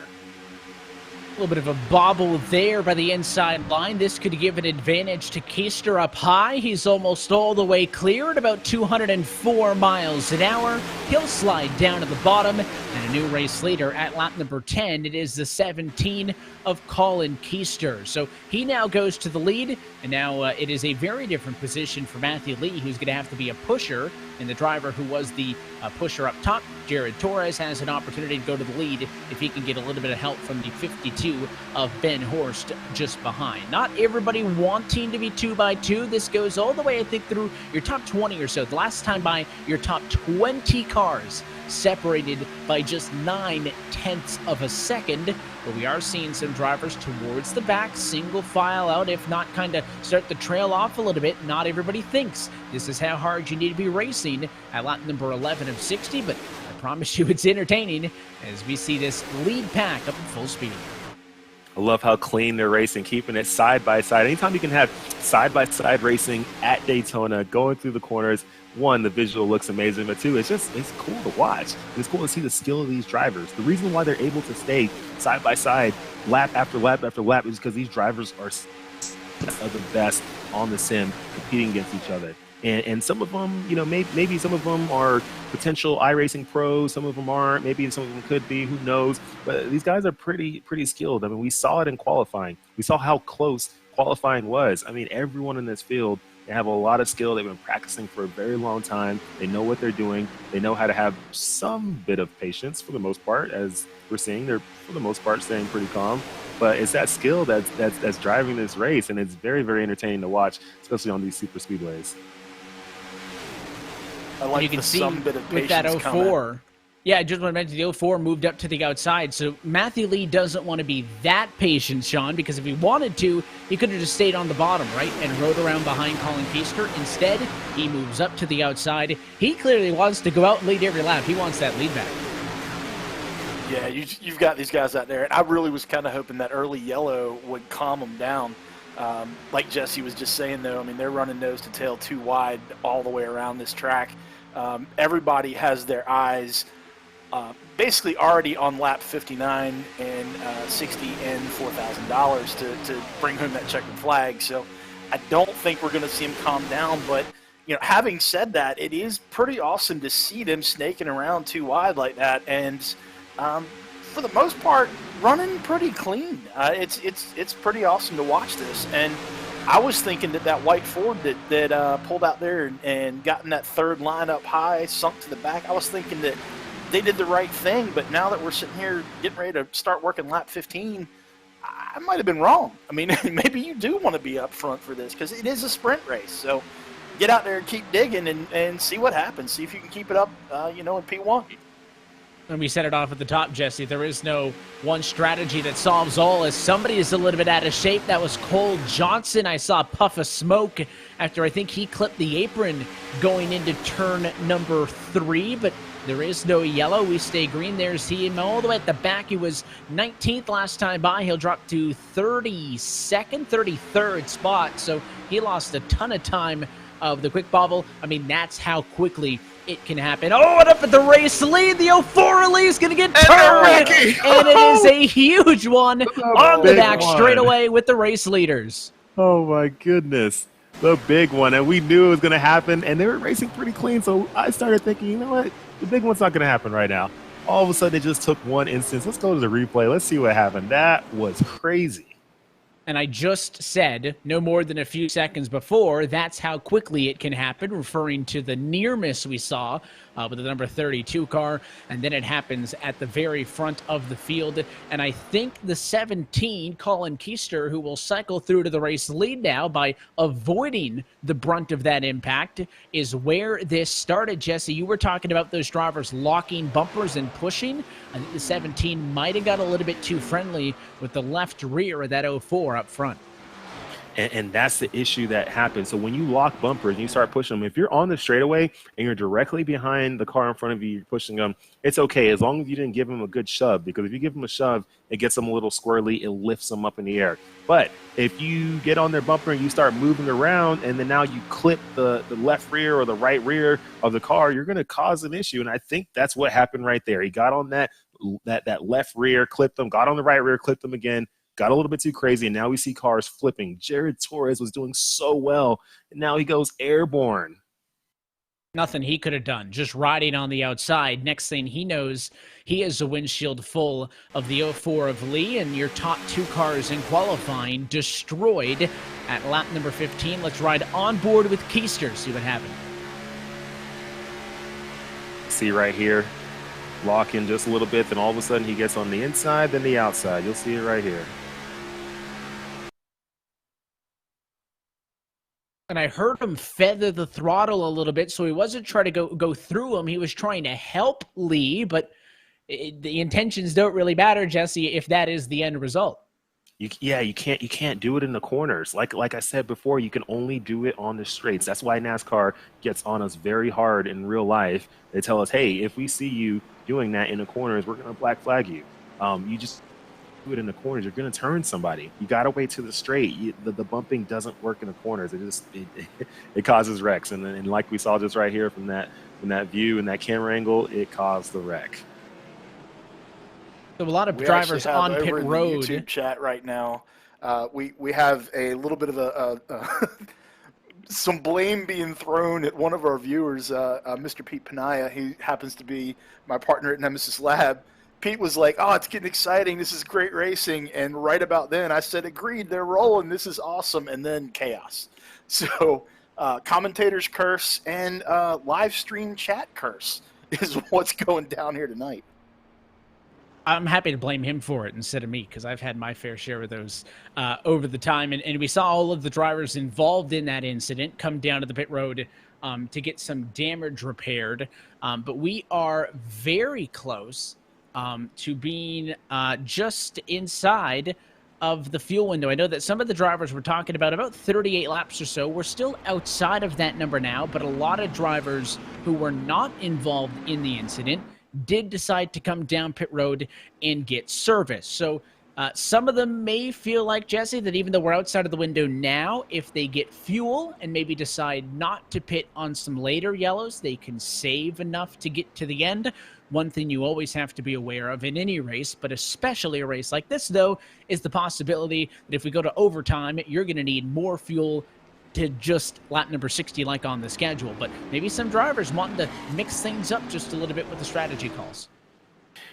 A little bit of a bobble there by the inside line. This could give an advantage to Keister up high. He's almost all the way clear at about 204 miles an hour. He'll slide down to the bottom. And a new race leader at lap number 10. It is the 17 of Colin Keister. So he now goes to the lead. And now it is a very different position for Matthew Lee, who's going to have to be a pusher. And the driver who was the pusher up top, Jared Torres, has an opportunity to go to the lead if he can get a little bit of help from the 52 of Ben Horst just behind. Not everybody wanting to be 2x2. This goes all the way, I think, through your top 20 or so. The last time by your top 20 cars separated by just 9/10 of a second. But we are seeing some drivers towards the back, single file out, if not kind of start to trail off a little bit. Not everybody thinks this is how hard you need to be racing at lap number 11 of 60, but I promise you it's entertaining as we see this lead pack up at full speed. I love how clean they're racing, keeping it side by side. Anytime you can have side by side racing at Daytona, going through the corners, one, the visual looks amazing, but two, it's cool to watch. It's cool to see the skill of these drivers. The reason why they're able to stay side by side, lap after lap after lap, is because these drivers are the best on the sim, competing against each other. And some of them, you know, maybe some of them are potential iRacing pros, some of them aren't, maybe some of them could be, who knows. But these guys are pretty skilled. I mean, we saw it in qualifying. We saw how close qualifying was. I mean, everyone in this field, they have a lot of skill. They've been practicing for a very long time. They know what they're doing. They know how to have some bit of patience for the most part. As we're seeing, they're, for the most part, staying pretty calm. But it's that skill that's driving this race, and it's very, very entertaining to watch, especially on these super speedways. I like you can see some bit of with that patience 04. comment. Yeah, I just want to mention the 04 moved up to the outside. So Matthew Lee doesn't want to be that patient, Sean, because if he wanted to, he could have just stayed on the bottom, right, and rode around behind Colin Keister. Instead, he moves up to the outside. He clearly wants to go out and lead every lap. He wants that lead back. Yeah, you've got these guys out there. And I really was kind of hoping that early yellow would calm them down. Like Jesse was just saying, though, I mean, they're running nose to tail too wide all the way around this track. Everybody has their eyes basically already on lap 59 and 60 and $4,000 to bring home that checkered flag. So I don't think we're going to see him calm down. But, you know, having said that, it is pretty awesome to see them snaking around too wide like that. And for the most part, running pretty clean. It's pretty awesome to watch this. And I was thinking that white Ford that pulled out there and gotten that third line up high, sunk to the back, I was thinking that they did the right thing. But now that we're sitting here getting ready to start working lap 15, I might have been wrong. I mean, maybe you do want to be up front for this because it is a sprint race. So get out there and keep digging and see what happens. See if you can keep it up, in P1. And we set it off at the top, Jesse. There is no one strategy that solves all. As somebody is a little bit out of shape, that was Cole Johnson. I saw a puff of smoke after I think he clipped the apron going into turn number 3, but there is no yellow. We stay green. There's him all the way at the back. He was 19th last time by. He'll drop to 33rd spot, so he lost a ton of time of the quick bobble. I mean, that's how quickly it can happen. Oh, and up at the race lead, the 04 lead is going to get turned, and it is a huge one on the back straightaway with the race leaders. Oh my goodness, the big one, and we knew it was going to happen, and they were racing pretty clean, so I started thinking, you know what, the big one's not going to happen right now. All of a sudden, it just took one instance. Let's go to the replay. Let's see what happened. That was crazy. And I just said no more than a few seconds before, that's how quickly it can happen, referring to the near miss we saw with the number 32 car, and then it happens at the very front of the field. And I think the 17, Colin Keister, who will cycle through to the race lead now by avoiding the brunt of that impact, is where this started. Jesse, you were talking about those drivers locking bumpers and pushing. I think the 17 might have got a little bit too friendly with the left rear of that 04 up front. And that's the issue that happens. So when you lock bumpers and you start pushing them, if you're on the straightaway and you're directly behind the car in front of you, you're pushing them, it's okay as long as you didn't give them a good shove, because if you give them a shove, it gets them a little squirrely, it lifts them up in the air. But if you get on their bumper and you start moving around and then now you clip the left rear or the right rear of the car, you're going to cause an issue. And I think that's what happened right there. He got on that left rear, clipped them, got on the right rear, clipped them again, got a little bit too crazy, and now we see cars flipping. Jared Torres was doing so well, and now he goes airborne. Nothing he could have done, just riding on the outside. Next thing he knows, he has a windshield full of the 04 of Lee, and your top two cars in qualifying destroyed at lap number 15. Let's ride on board with Keister, see what happened. See right here, lock in just a little bit, then all of a sudden he gets on the inside, then the outside. You'll see it right here. And I heard him feather the throttle a little bit, so he wasn't trying to go through him. He was trying to help Lee, but the intentions don't really matter, Jesse, if that is the end result. You can't do it in the corners. Like I said before, you can only do it on the straights. That's why NASCAR gets on us very hard in real life. They tell us, hey, if we see you doing that in the corners, we're going to black flag you. You just do it in the corners, you're going to turn somebody. You got to wait to the straight. The bumping doesn't work in the corners. It causes wrecks. And like we saw just right here from that view and that camera angle, it caused the wreck. So a lot of drivers on pit road. In the YouTube chat right now, we have a little bit of some blame being thrown at one of our viewers, Mr. Pete Panaya. He happens to be my partner at Nemesis Lab. Pete was like, "Oh, it's getting exciting. This is great racing." And right about then, I said, "Agreed. They're rolling. This is awesome." And then chaos. So commentators curse and live stream chat curse is what's going down here tonight. I'm happy to blame him for it instead of me, because I've had my fair share of those over the time. And we saw all of the drivers involved in that incident come down to the pit road to get some damage repaired. But we are very close to being just inside of the fuel window. I know that some of the drivers were talking about 38 laps or so. We're still outside of that number now, but a lot of drivers who were not involved in the incident did decide to come down pit road and get service. So some of them may feel like, Jesse, that even though we're outside of the window now, if they get fuel and maybe decide not to pit on some later yellows, they can save enough to get to the end. One thing you always have to be aware of in any race, but especially a race like this, though, is the possibility that if we go to overtime, you're going to need more fuel to just lap number 60 like on the schedule. But maybe some drivers wanting to mix things up just a little bit with the strategy calls.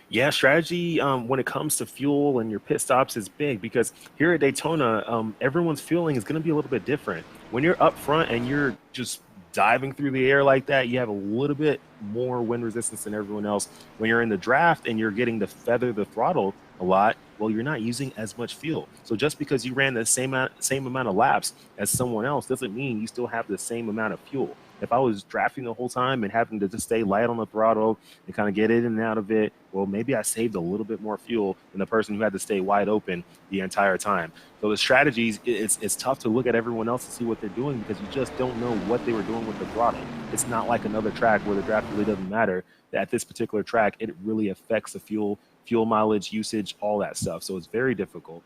Yeah, strategy when it comes to fuel and your pit stops is big, because here at Daytona, everyone's fueling is going to be a little bit different. When you're up front and you're just diving through the air like that, you have a little bit more wind resistance than everyone else. When you're in the draft and you're getting to feather the throttle a lot, well, you're not using as much fuel. So just because you ran the same amount of laps as someone else doesn't mean you still have the same amount of fuel. If I was drafting the whole time and having to just stay light on the throttle and kind of get in and out of it, well, maybe I saved a little bit more fuel than the person who had to stay wide open the entire time. So the strategies, it's tough to look at everyone else and see what they're doing, because you just don't know what they were doing with the throttle. It's not like another track where the draft really doesn't matter. At this particular track, it really affects the fuel mileage, usage, all that stuff. So it's very difficult.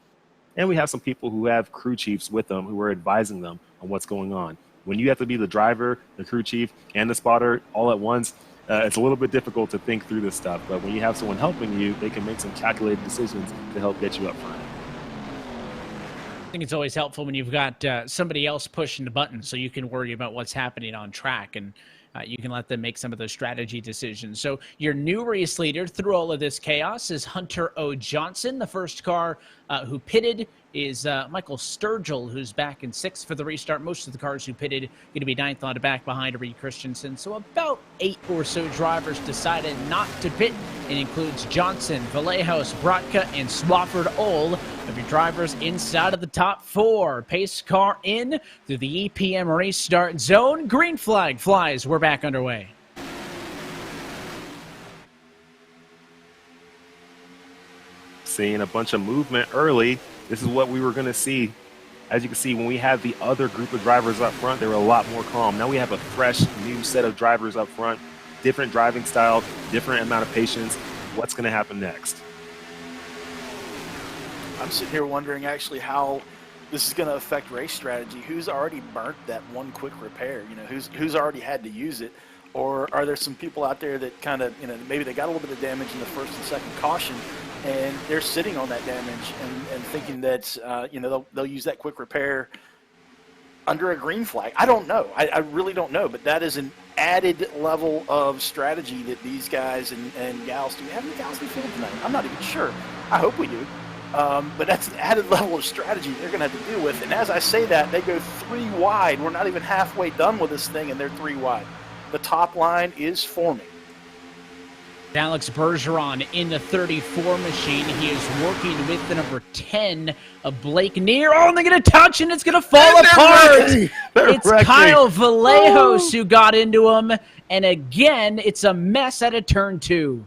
And we have some people who have crew chiefs with them who are advising them on what's going on. When you have to be the driver, the crew chief, and the spotter all at once, it's a little bit difficult to think through this stuff. But when you have someone helping you, they can make some calculated decisions to help get you up front. I think it's always helpful when you've got somebody else pushing the button, so you can worry about what's happening on track, and you can let them make some of those strategy decisions. So your new race leader through all of this chaos is Hunter O. Johnson. The first car who pitted is Michael Sturgill, who's back in 6th for the restart. Most of the cars who pitted going to be 9th on the back behind Reed Christensen. So about 8 or so drivers decided not to pit. It includes Johnson, Vallejos, Bratka, and Swafford. All of your drivers inside of the top 4. Pace car in through the EPM race start zone. Green flag flies. We're back underway. Seeing a bunch of movement early. This is what we were going to see. As you can see, when we had the other group of drivers up front, they were a lot more calm. Now we have a fresh new set of drivers up front, different driving style, different amount of patience. What's going to happen next? I'm sitting here wondering actually how this is going to affect race strategy. Who's already burnt that one quick repair? You know, who's already had to use it? Or are there some people out there that kind of, maybe they got a little bit of damage in the first and second caution, and they're sitting on that damage and thinking that, they'll use that quick repair under a green flag. I don't know. I really don't know. But that is an added level of strategy that these guys and gals, do we have any gals in the field tonight? I'm not even sure. I hope we do. But that's an added level of strategy they're going to have to deal with. And as I say that, they go 3 wide. We're not even halfway done with this thing, and they're 3 wide. The top line is forming. Alex Bergeron in the 34 machine. He is working with the number 10 of Blake Neer. Oh, and they're going to touch, and it's going to fall apart. It's wrecking. Kyle Vallejos who got into him, and again, it's a mess out of turn 2.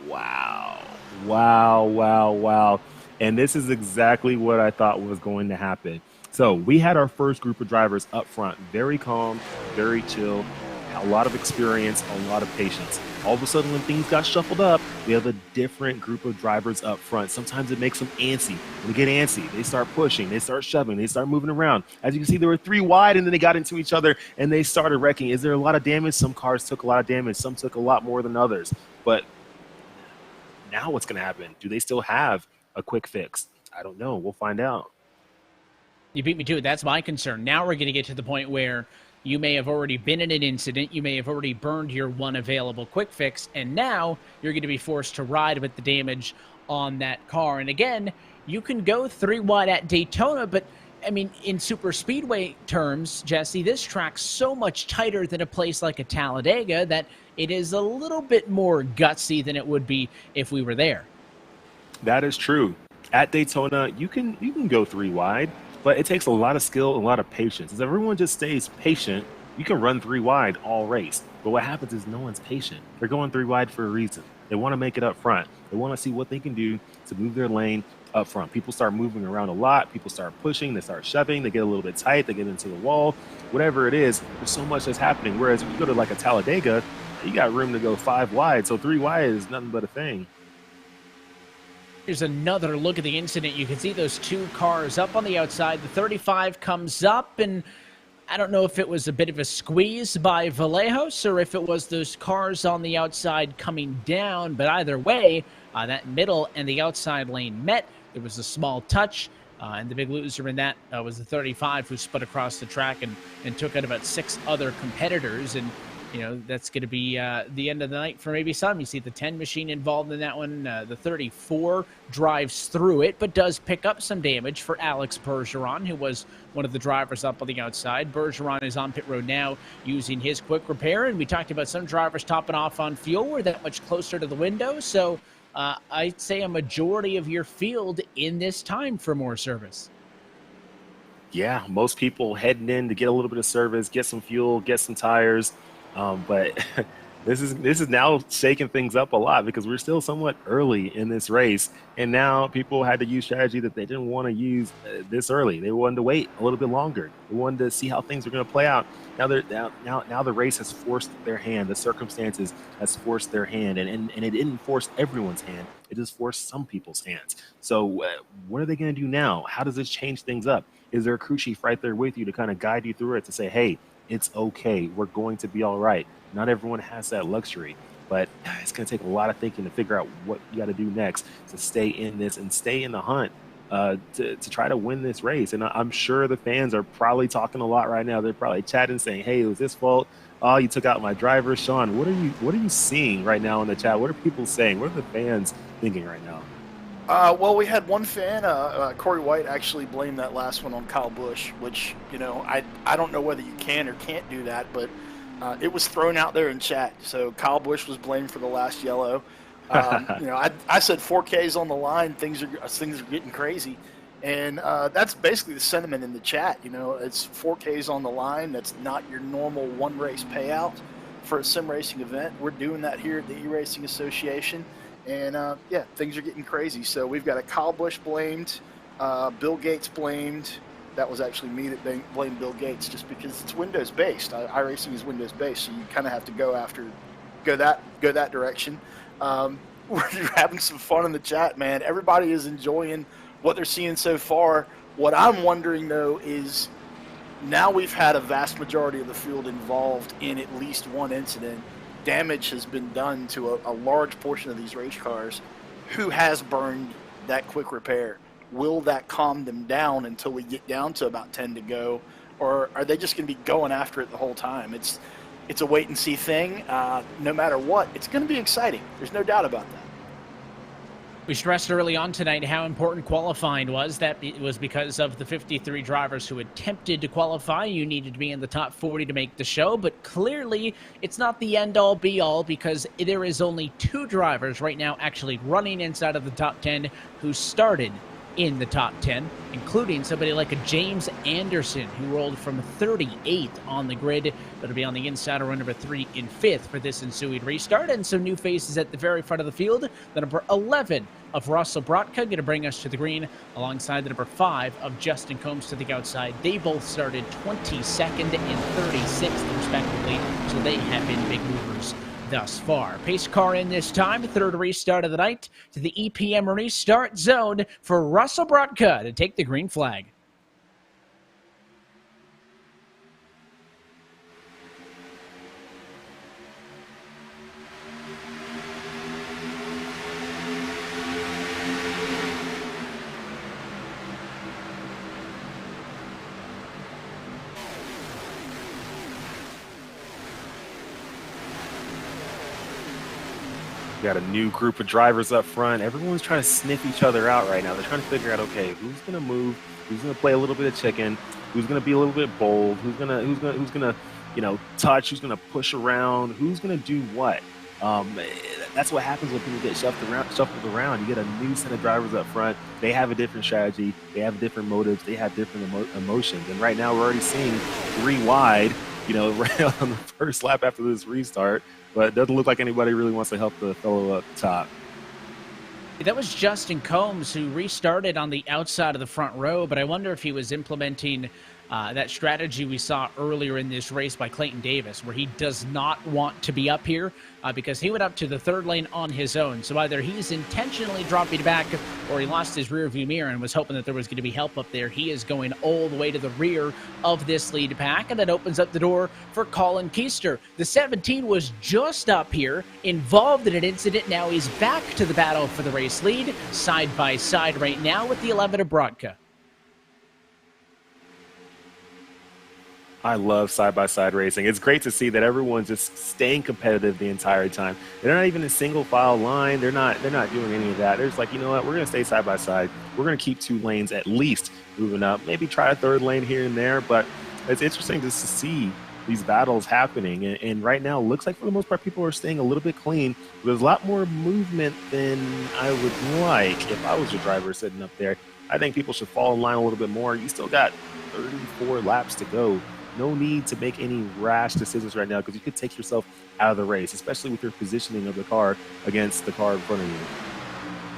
Wow. Wow, wow, wow. And this is exactly what I thought was going to happen. So we had our first group of drivers up front, very calm, very chill, a lot of experience, a lot of patience. All of a sudden, when things got shuffled up, we have a different group of drivers up front. Sometimes it makes them antsy. When they get antsy, they start pushing, they start shoving, they start moving around. As you can see, there were 3 wide, and then they got into each other, and they started wrecking. Is there a lot of damage? Some cars took a lot of damage. Some took a lot more than others. But now what's going to happen? Do they still have a quick fix? I don't know. We'll find out. You beat me to it. That's my concern. Now we're going to get to the point where you may have already been in an incident. You may have already burned your one available quick fix, and now you're going to be forced to ride with the damage on that car. And again, you can go 3 wide at Daytona, but I mean, in super speedway terms, Jesse, this track's so much tighter than a place like a Talladega that it is a little bit more gutsy than it would be if we were there. That is true. At Daytona, you can go 3 wide, but it takes a lot of skill and a lot of patience. If everyone just stays patient, you can run 3 wide all race. But what happens is no one's patient. They're going 3 wide for a reason. They want to make it up front. They want to see what they can do to move their lane up front. People start moving around a lot. People start pushing. They start shoving. They get a little bit tight. They get into the wall. Whatever it is, there's so much that's happening. Whereas if you go to like a Talladega, you got room to go 5 wide. So 3 wide is nothing but a thing. Here's another look at the incident. You can see those 2 cars up on the outside. The 35 comes up, and I don't know if it was a bit of a squeeze by Vallejos or if it was those cars on the outside coming down. But either way, that middle and the outside lane met. There was a small touch, and the big loser in that was the 35 who split across the track and took out about 6 other competitors. And you know, that's going to be the end of the night for maybe some. You see the 10 machine involved in that one. The 34 drives through it, but does pick up some damage for Alex Bergeron, who was one of the drivers up on the outside. Bergeron is on pit road now using his quick repair, and we talked about some drivers topping off on fuel. We're that much closer to the window, so I'd say a majority of your field in this time for more service. Yeah, most people heading in to get a little bit of service, get some fuel, get some tires. But this is now shaking things up a lot because we're still somewhat early in this race, and now people had to use strategy that they didn't want to use this early. They wanted to wait a little bit longer. They wanted to see how things are going to play out. Now the race has forced their hand. The circumstances has forced their hand, and it didn't force everyone's hand. It just forced some people's hands. So what are they going to do now? How does this change things up? Is there a crew chief right there with you to kind of guide you through it to say, hey, it's okay. We're going to be all right. Not everyone has that luxury, but it's going to take a lot of thinking to figure out what you got to do next to stay in this and stay in the hunt to try to win this race. And I'm sure the fans are probably talking a lot right now. They're probably chatting, saying, hey, it was this fault. Oh, you took out my driver. Sean, what are you seeing right now in the chat? What are people saying? What are the fans thinking right now? Well, we had one fan, Corey White, actually blamed that last one on Kyle Busch, which, you know, I don't know whether you can or can't do that, but it was thrown out there in chat. So Kyle Busch was blamed for the last yellow. You know, I said 4K's on the line, things are getting crazy. And that's basically the sentiment in the chat. You know, it's 4K's on the line. That's not your normal one-race payout for a sim racing event. We're doing that here at the eRacing Association. And, yeah, things are getting crazy. So we've got a Kyle Busch blamed, Bill Gates blamed. That was actually me that blamed Bill Gates just because it's Windows-based. iRacing is Windows-based, so you kind of have to go that direction. We're having some fun in the chat, man. Everybody is enjoying what they're seeing so far. What I'm wondering, though, is now we've had a vast majority of the field involved in at least one incident. Damage has been done to a large portion of these race cars. Who has burned that quick repair? Will that calm them down until we get down to about 10 to go? Or are they just going to be going after it the whole time? It's a wait-and-see thing. No matter what, it's going to be exciting. There's no doubt about that. We stressed early on tonight how important qualifying was. That it was because of the 53 drivers who attempted to qualify. You needed to be in the top 40 to make the show, but clearly it's not the end-all be-all because there is only 2 drivers right now actually running inside of the top 10 who started in the top 10, including somebody like a James Anderson, who rolled from 38th on the grid. That'll be on the inside of run number 3 in 5th for this ensuing restart. And some new faces at the very front of the field. The number 11 of Russell Brotka going to bring us to the green, alongside the number 5 of Justin Combs to the outside. They both started 22nd and 36th, respectively, so they have been big movers thus far. Pace car in this time, third restart of the night to the EPM restart zone for Russell Brotka to take the green flag. We got a new group of drivers up front. Everyone's trying to sniff each other out right now. They're trying to figure out, okay, who's going to move, who's going to play a little bit of chicken, who's going to be a little bit bold, who's going to, you know, touch, who's going to push around, who's going to do what. That's what happens when people get shuffled around. You get a new set of drivers up front. They have a different strategy. They have different motives. They have different emotions. And right now we're already seeing 3 wide, you know, right on the first lap after this restart. But it doesn't look like anybody really wants to help the fellow up top. That was Justin Combs, who restarted on the outside of the front row, but I wonder if he was implementing that strategy we saw earlier in this race by Clayton Davis, where he does not want to be up here because he went up to the third lane on his own. So either he's intentionally dropping back or he lost his rear view mirror and was hoping that there was going to be help up there. He is going all the way to the rear of this lead pack, and that opens up the door for Colin Keister. The 17 was just up here, involved in an incident. Now he's back to the battle for the race lead, side by side right now with the 11 of Brotka. I love side-by-side racing. It's great to see that everyone's just staying competitive the entire time. They're not even a single file line. They're not doing any of that. They're just like, you know what, we're going to stay side-by-side. We're going to keep 2 lanes at least moving up. Maybe try a third lane here and there, but it's interesting just to see these battles happening. And right now, it looks like for the most part, people are staying a little bit clean. There's a lot more movement than I would like if I was your driver sitting up there. I think people should fall in line a little bit more. You still got 34 laps to go. No need to make any rash decisions right now because you could take yourself out of the race, especially with your positioning of the car against the car in front of you.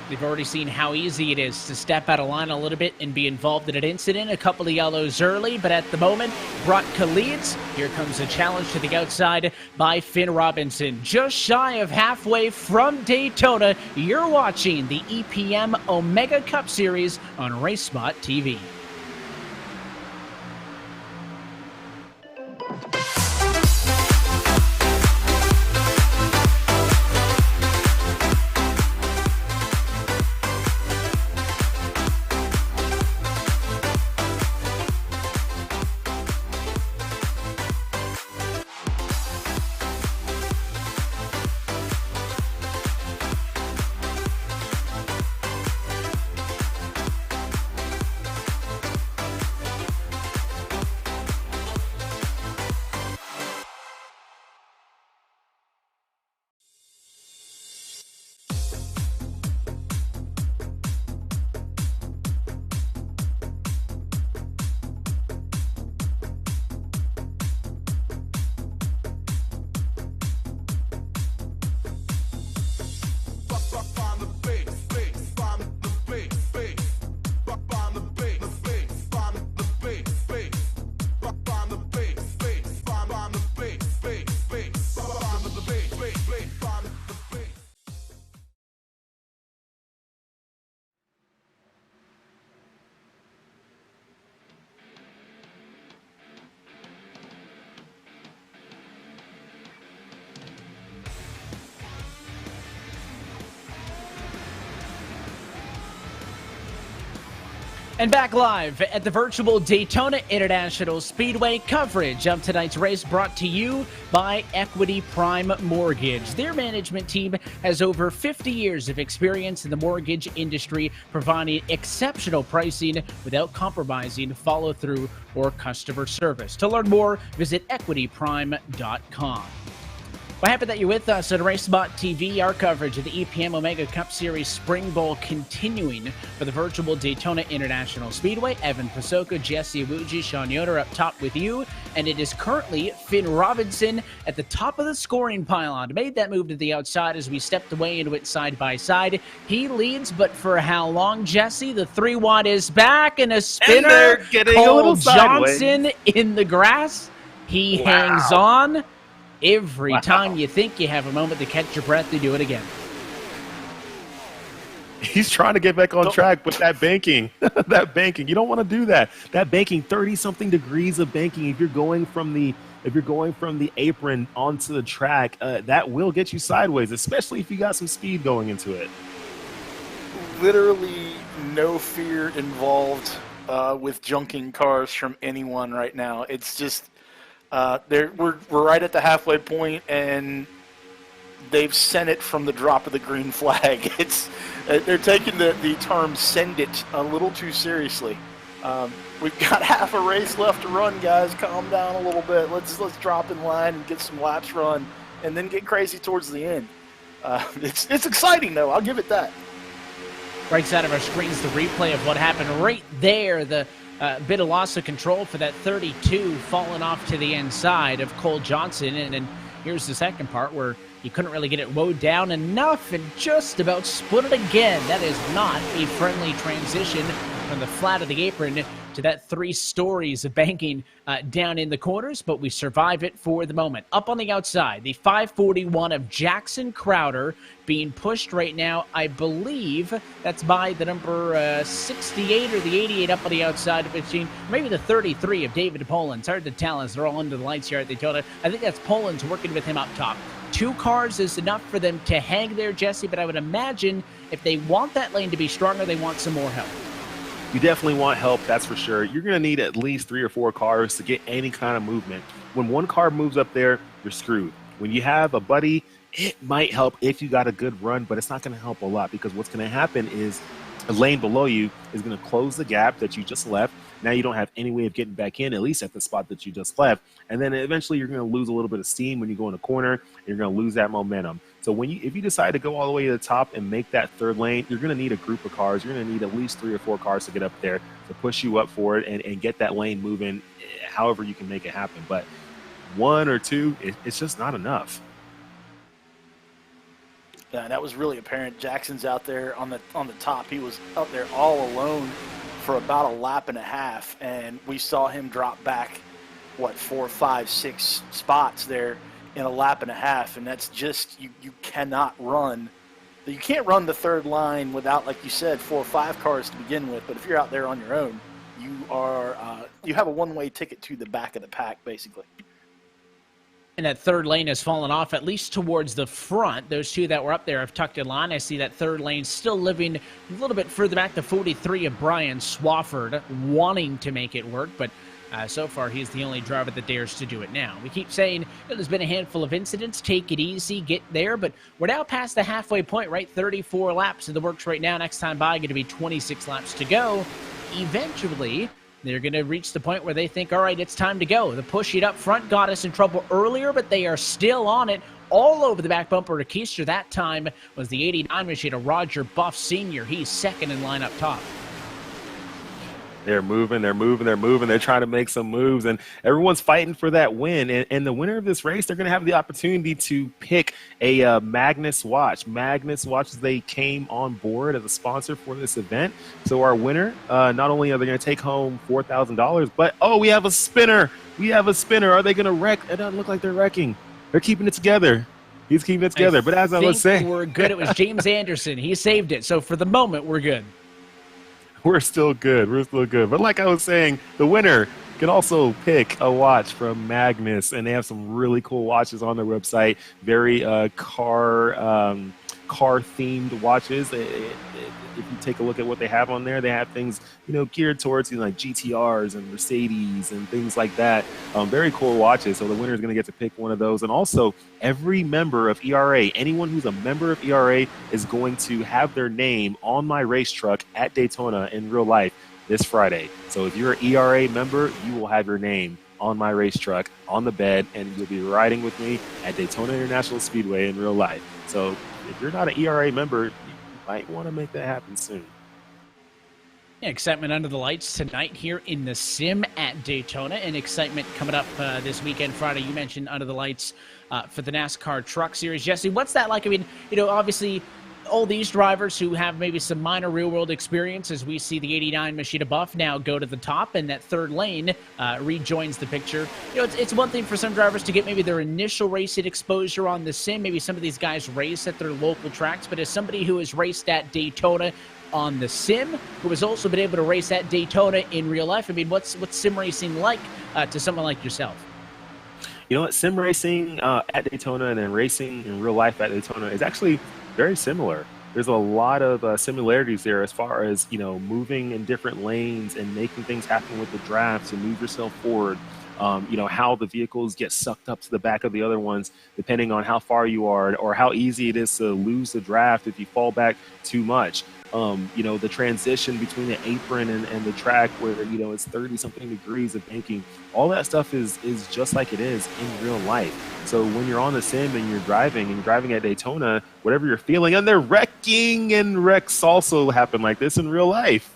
We've already seen how easy it is to step out of line a little bit and be involved in an incident. A couple of yellows early, but at the moment, Brotka leads. Here comes a challenge to the outside by Finn Robinson. Just shy of halfway from Daytona, you're watching the EPM Omega Cup Series on RaceSpotTV. And back live at the virtual Daytona International Speedway. Coverage of tonight's race brought to you by Equity Prime Mortgage. Their management team has over 50 years of experience in the mortgage industry, providing exceptional pricing without compromising follow-through or customer service. To learn more, visit equityprime.com. We're happy that you're with us at RaceSpotTV. Our coverage of the EPM Omega Cup Series Spring Bowl continuing for the virtual Daytona International Speedway. Evan Pasoka, Jesse Awuji, Sean Yoder up top with you. And it is currently Finn Robinson at the top of the scoring pylon. Made that move to the outside as we stepped away into it side by side. He leads, but for how long, Jesse? The 3-wide is back and a spinner. And they're getting a little sideways. Johnson in the grass. He hangs on. Every time you think you have a moment to catch your breath, you do it again. He's trying to get back on track, but that banking, you don't want to do that. That banking, 30-something degrees of banking. If you're going from the apron onto the track, that will get you sideways, especially if you got some speed going into it. Literally no fear involved with junking cars from anyone right now. It's just we're right at the halfway point, and they've sent it from the drop of the green flag. They're taking the term "send it" a little too seriously. We've got half a race left to run, guys. Calm down a little bit. Let's drop in line and get some laps run, and then get crazy towards the end. It's exciting though. I'll give it that. Right side of our screens, the replay of what happened right there. The bit of loss of control for that 32 falling off to the inside of Cole Johnson. And then here's the second part where you couldn't really get it mowed down enough and just about split it again. That is not a friendly transition from the flat of the apron to that 3 stories of banking down in the corners, but we survive it for the moment. Up on the outside, the 541 of Jackson Crowder being pushed right now. I believe that's by the number 68 or the 88 up on the outside of machine. Maybe the 33 of David Poland. It's hard to tell as they're all under the lights here at Daytona. I think that's Poland's working with him up top. 2 cars is enough for them to hang there, Jesse, but I would imagine if they want that lane to be stronger, they want some more help. You definitely want help, that's for sure. You're going to need at least 3 or 4 cars to get any kind of movement. When one car moves up there, you're screwed. When you have a buddy, it might help if you got a good run, but it's not going to help a lot, because what's going to happen is a lane below you is going to close the gap that you just left. Now you don't have any way of getting back in, at least at the spot that you just left. And then eventually you're going to lose a little bit of steam when you go in a corner, and you're going to lose that momentum. So if you decide to go all the way to the top and make that 3rd lane, you're going to need a group of cars. You're going to need at least 3 or 4 cars to get up there to push you up for it and get that lane moving however you can make it happen. But 1 or 2, it's just not enough. Yeah, that was really apparent. Jackson's out there on the top. He was up there all alone for about a lap and a half, and we saw him drop back, 4, 5, 6 spots there in a lap and a half, and that's just, you cannot run. You can't run the 3rd line without, like you said, 4 or 5 cars to begin with, but if you're out there on your own, you have a one-way ticket to the back of the pack, basically. And that 3rd lane has fallen off, at least towards the front. Those 2 that were up there have tucked in line. I see that 3rd lane still living a little bit further back, the 43 of Brian Swafford, wanting to make it work, but so far he's the only driver that dares to do it now. We keep saying there's been a handful of incidents, take it easy, get there, but we're now past the halfway point, right? 34 laps in the works right now. Next time by, going to be 26 laps to go. Eventually, they're going to reach the point where they think, all right, it's time to go. The push it up front got us in trouble earlier, but they are still on it. All over the back bumper to Keister. That time was the 89 machine of Roger Buff Sr. He's 2nd in line up top. They're moving. They're trying to make some moves, and everyone's fighting for that win. And the winner of this race, they're going to have the opportunity to pick a Magnus watch. Magnus watches, they came on board as a sponsor for this event. So our winner, not only are they going to take home $4,000, but, we have a spinner. Are they going to wreck? It doesn't look like they're wrecking. They're keeping it together. He's keeping it together. But as I was saying, we're good. It was James Anderson. He saved it. So for the moment, we're good. We're still good. But like I was saying, the winner can also pick a watch from Magnus, and they have some really cool watches on their website. Very car-themed watches. If you take a look at what they have on there, they have things, geared towards like GTRs and Mercedes and things like that. Very cool watches. So the winner is going to get to pick one of those. And also, every member of ERA, anyone who's a member of ERA, is going to have their name on my race truck at Daytona in real life this Friday. So if you're an ERA member, you will have your name on my race truck, on the bed, and you'll be riding with me at Daytona International Speedway in real life. So if you're not an ERA member, you might want to make that happen soon. Yeah, excitement under the lights tonight here in the sim at Daytona, and excitement coming up this weekend, Friday. You mentioned under the lights for the NASCAR Truck Series. Jesse, what's that like? I mean, obviously all these drivers who have maybe some minor real-world experience, as we see the 89 Machida Buff now go to the top, and that third lane rejoins the picture. It's one thing for some drivers to get maybe their initial racing exposure on the sim. Maybe some of these guys race at their local tracks, but as somebody who has raced at Daytona on the sim, who has also been able to race at Daytona in real life, I mean, what's sim racing like to someone like yourself? You know what? Sim racing at Daytona and then racing in real life at Daytona is actually very similar. There's a lot of similarities there as far as, moving in different lanes and making things happen with the drafts and move yourself forward. How the vehicles get sucked up to the back of the other ones, depending on how far you are or how easy it is to lose the draft if you fall back too much. The transition between the apron and the track where, it's 30-something degrees of banking. All that stuff is just like it is in real life. So when you're on the sim and you're driving at Daytona, whatever you're feeling, and they're wrecking, and wrecks also happen like this in real life.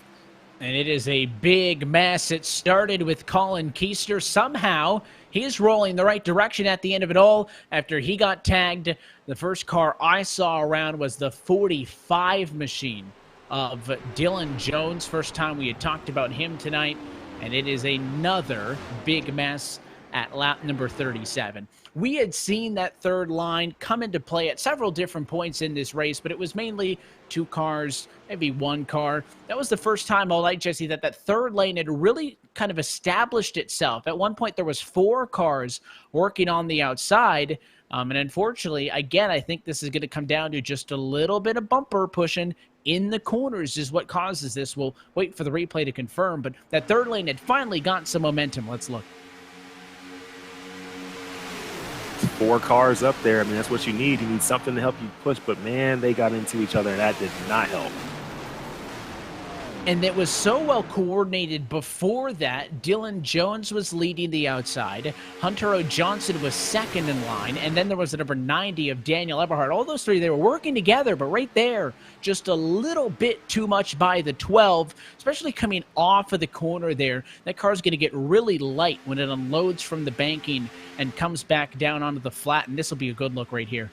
And it is a big mess. It started with Colin Keister. Somehow, he's rolling the right direction at the end of it all after he got tagged. The first car I saw around was the 45 machine of Dylan Jones. First time we had talked about him tonight. And it is another big mess at lap number 37. We had seen that third line come into play at several different points in this race, but it was mainly two cars, maybe one car. That was the first time all night, Jesse, that third lane had really kind of established itself. At one point, there was 4 cars working on the outside, and unfortunately, again, I think this is going to come down to just a little bit of bumper pushing in the corners is what causes this. We'll wait for the replay to confirm, but that third lane had finally gotten some momentum. Let's look. 4 cars up there. I mean, that's what you need. You need something to help you push, but man, they got into each other, and that did not help. And it was so well coordinated before that. Dylan Jones was leading the outside. Hunter O. Johnson was second in line. And then there was the number 90 of Daniel Eberhardt. All those three, they were working together, but right there, just a little bit too much by the 12, especially coming off of the corner there. That car's going to get really light when it unloads from the banking and comes back down onto the flat. And this will be a good look right here.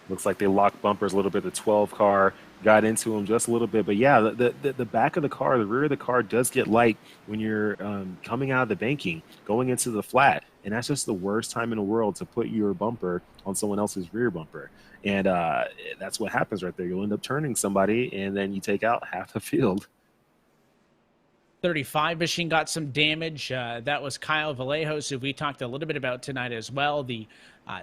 Looks like they locked bumpers a little bit. The 12 car got into him just a little bit. But yeah, the back of the car, the rear of the car does get light when you're coming out of the banking, going into the flat. And that's just the worst time in the world to put your bumper on someone else's rear bumper. And that's what happens right there. You'll end up turning somebody, and then you take out half the field. 35 machine got some damage. That was Kyle Vallejos, who we talked a little bit about tonight as well. The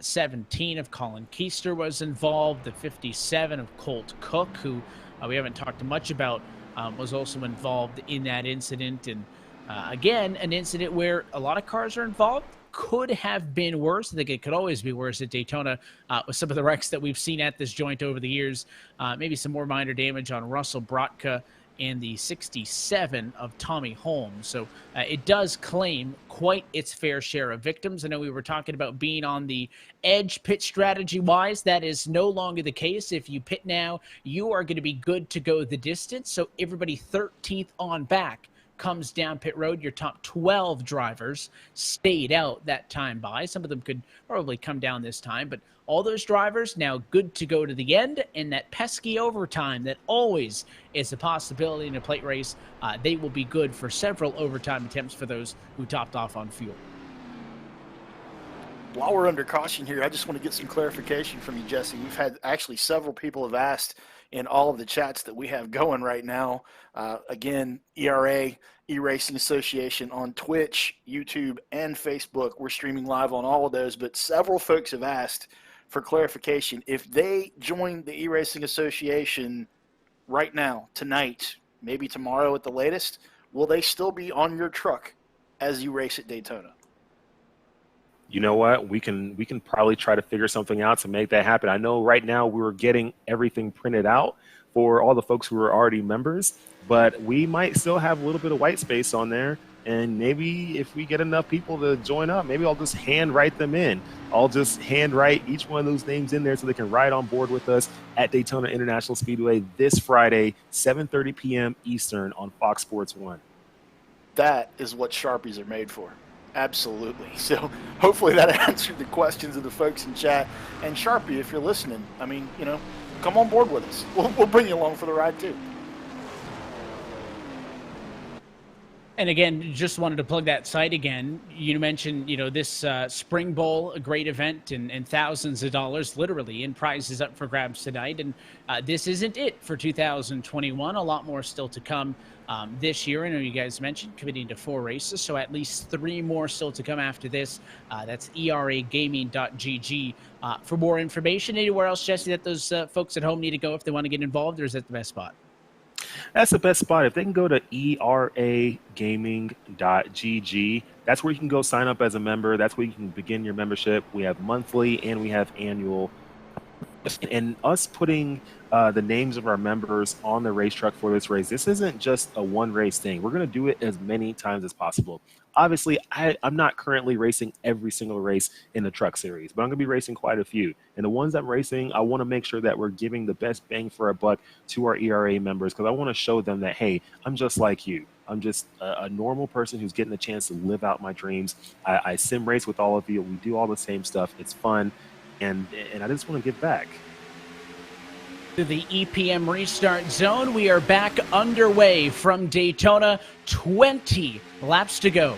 17 of Colin Keister was involved. The 57 of Colt Cook, who we haven't talked much about, was also involved in that incident. And again, an incident where a lot of cars are involved. Could have been worse. I think it could always be worse at Daytona with some of the wrecks that we've seen at this joint over the years. Maybe some more minor damage on Russell Brotka and the 67 of Tommy Holmes. So it does claim quite its fair share of victims. I know we were talking about being on the edge pit strategy-wise. That is no longer the case. If you pit now, you are going to be good to go the distance. So everybody 13th on back comes down pit road. Your top 12 drivers stayed out that time by. Some of them could probably come down this time, but all those drivers now good to go to the end, and that pesky overtime that always is a possibility in a plate race, they will be good for several overtime attempts for those who topped off on fuel. While we're under caution here, I just want to get some clarification from you, Jesse. We've had actually several people have asked in all of the chats that we have going right now. Again, ERA, eRacing Association on Twitch, YouTube, and Facebook. We're streaming live on all of those, but several folks have asked for clarification. If they join the eRacing Association right now, tonight, maybe tomorrow at the latest, will they still be on your truck as you race at Daytona? You know what? We can probably try to figure something out to make that happen. I know right now we're getting everything printed out for all the folks who are already members, but we might still have a little bit of white space on there And maybe if we get enough people to join up, maybe I'll just hand write them in. I'll just hand write each one of those names in there so they can ride on board with us at Daytona International Speedway this Friday, 7:30 p.m. Eastern on Fox Sports 1. That is what Sharpies are made for. Absolutely. So hopefully that answered the questions of the folks in chat. And Sharpie, if you're listening, I mean, come on board with us. We'll bring you along for the ride too. And again, just wanted to plug that site again. You mentioned, this Spring Bowl, a great event, and thousands of dollars literally in prizes up for grabs tonight. And this isn't it for 2021. A lot more still to come this year. I know you guys mentioned committing to 4 races, so at least 3 more still to come after this. That's eragaming.gg for more information. Anywhere else, Jesse, that those folks at home need to go if they want to get involved, or is that the best spot? That's the best spot. If they can go to eragaming.gg, that's where you can go sign up as a member. That's where you can begin your membership. We have monthly and we have annual. And us putting the names of our members on the race truck for this race, this isn't just a one race thing. We're going to do it as many times as possible. Obviously, I'm not currently racing every single race in the truck series, but I'm going to be racing quite a few. And the ones I'm racing, I want to make sure that we're giving the best bang for our buck to our ERA members, because I want to show them that, hey, I'm just like you. I'm just a normal person who's getting the chance to live out my dreams. I sim race with all of you. We do all the same stuff. It's fun. And I just want to give back. To the EPM restart zone, we are back underway from Daytona. 20 laps to go.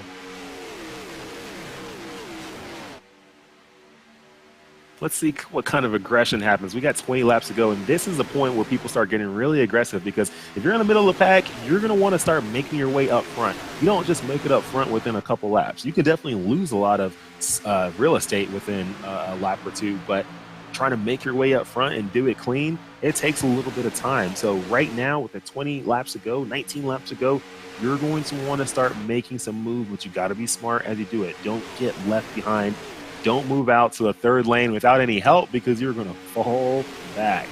Let's see what kind of aggression happens. We got 20 laps to go, and this is the point where people start getting really aggressive, because if you're in the middle of the pack, you're going to want to start making your way up front. You don't just make it up front within a couple laps. You can definitely lose a lot of real estate within a lap or two, but trying to make your way up front and do it clean, it takes a little bit of time. So right now, with the 20 laps to go, 19 laps to go, you're going to want to start making some moves, but you got to be smart as you do it. Don't get left behind. Don't move out to a third lane without any help, because you're going to fall back.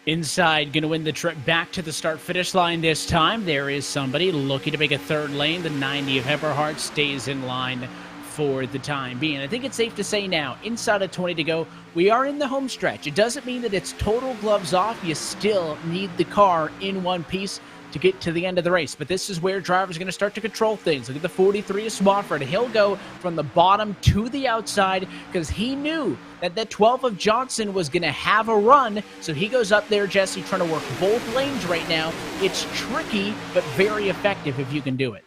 Inside, going to win the trip back to the start-finish line this time. There is somebody looking to make a third lane. The 90 of Eberhardt stays in line for the time being. I think it's safe to say now, inside of 20 to go, we are in the home stretch. It doesn't mean that it's total gloves off. You still need the car in one piece to get to the end of the race. But this is where drivers are going to start to control things. Look at the 43 of Swafford. He'll go from the bottom to the outside because he knew that the 12 of Johnson was going to have a run. So he goes up there, Jesse, trying to work both lanes right now. It's tricky, but very effective if you can do it.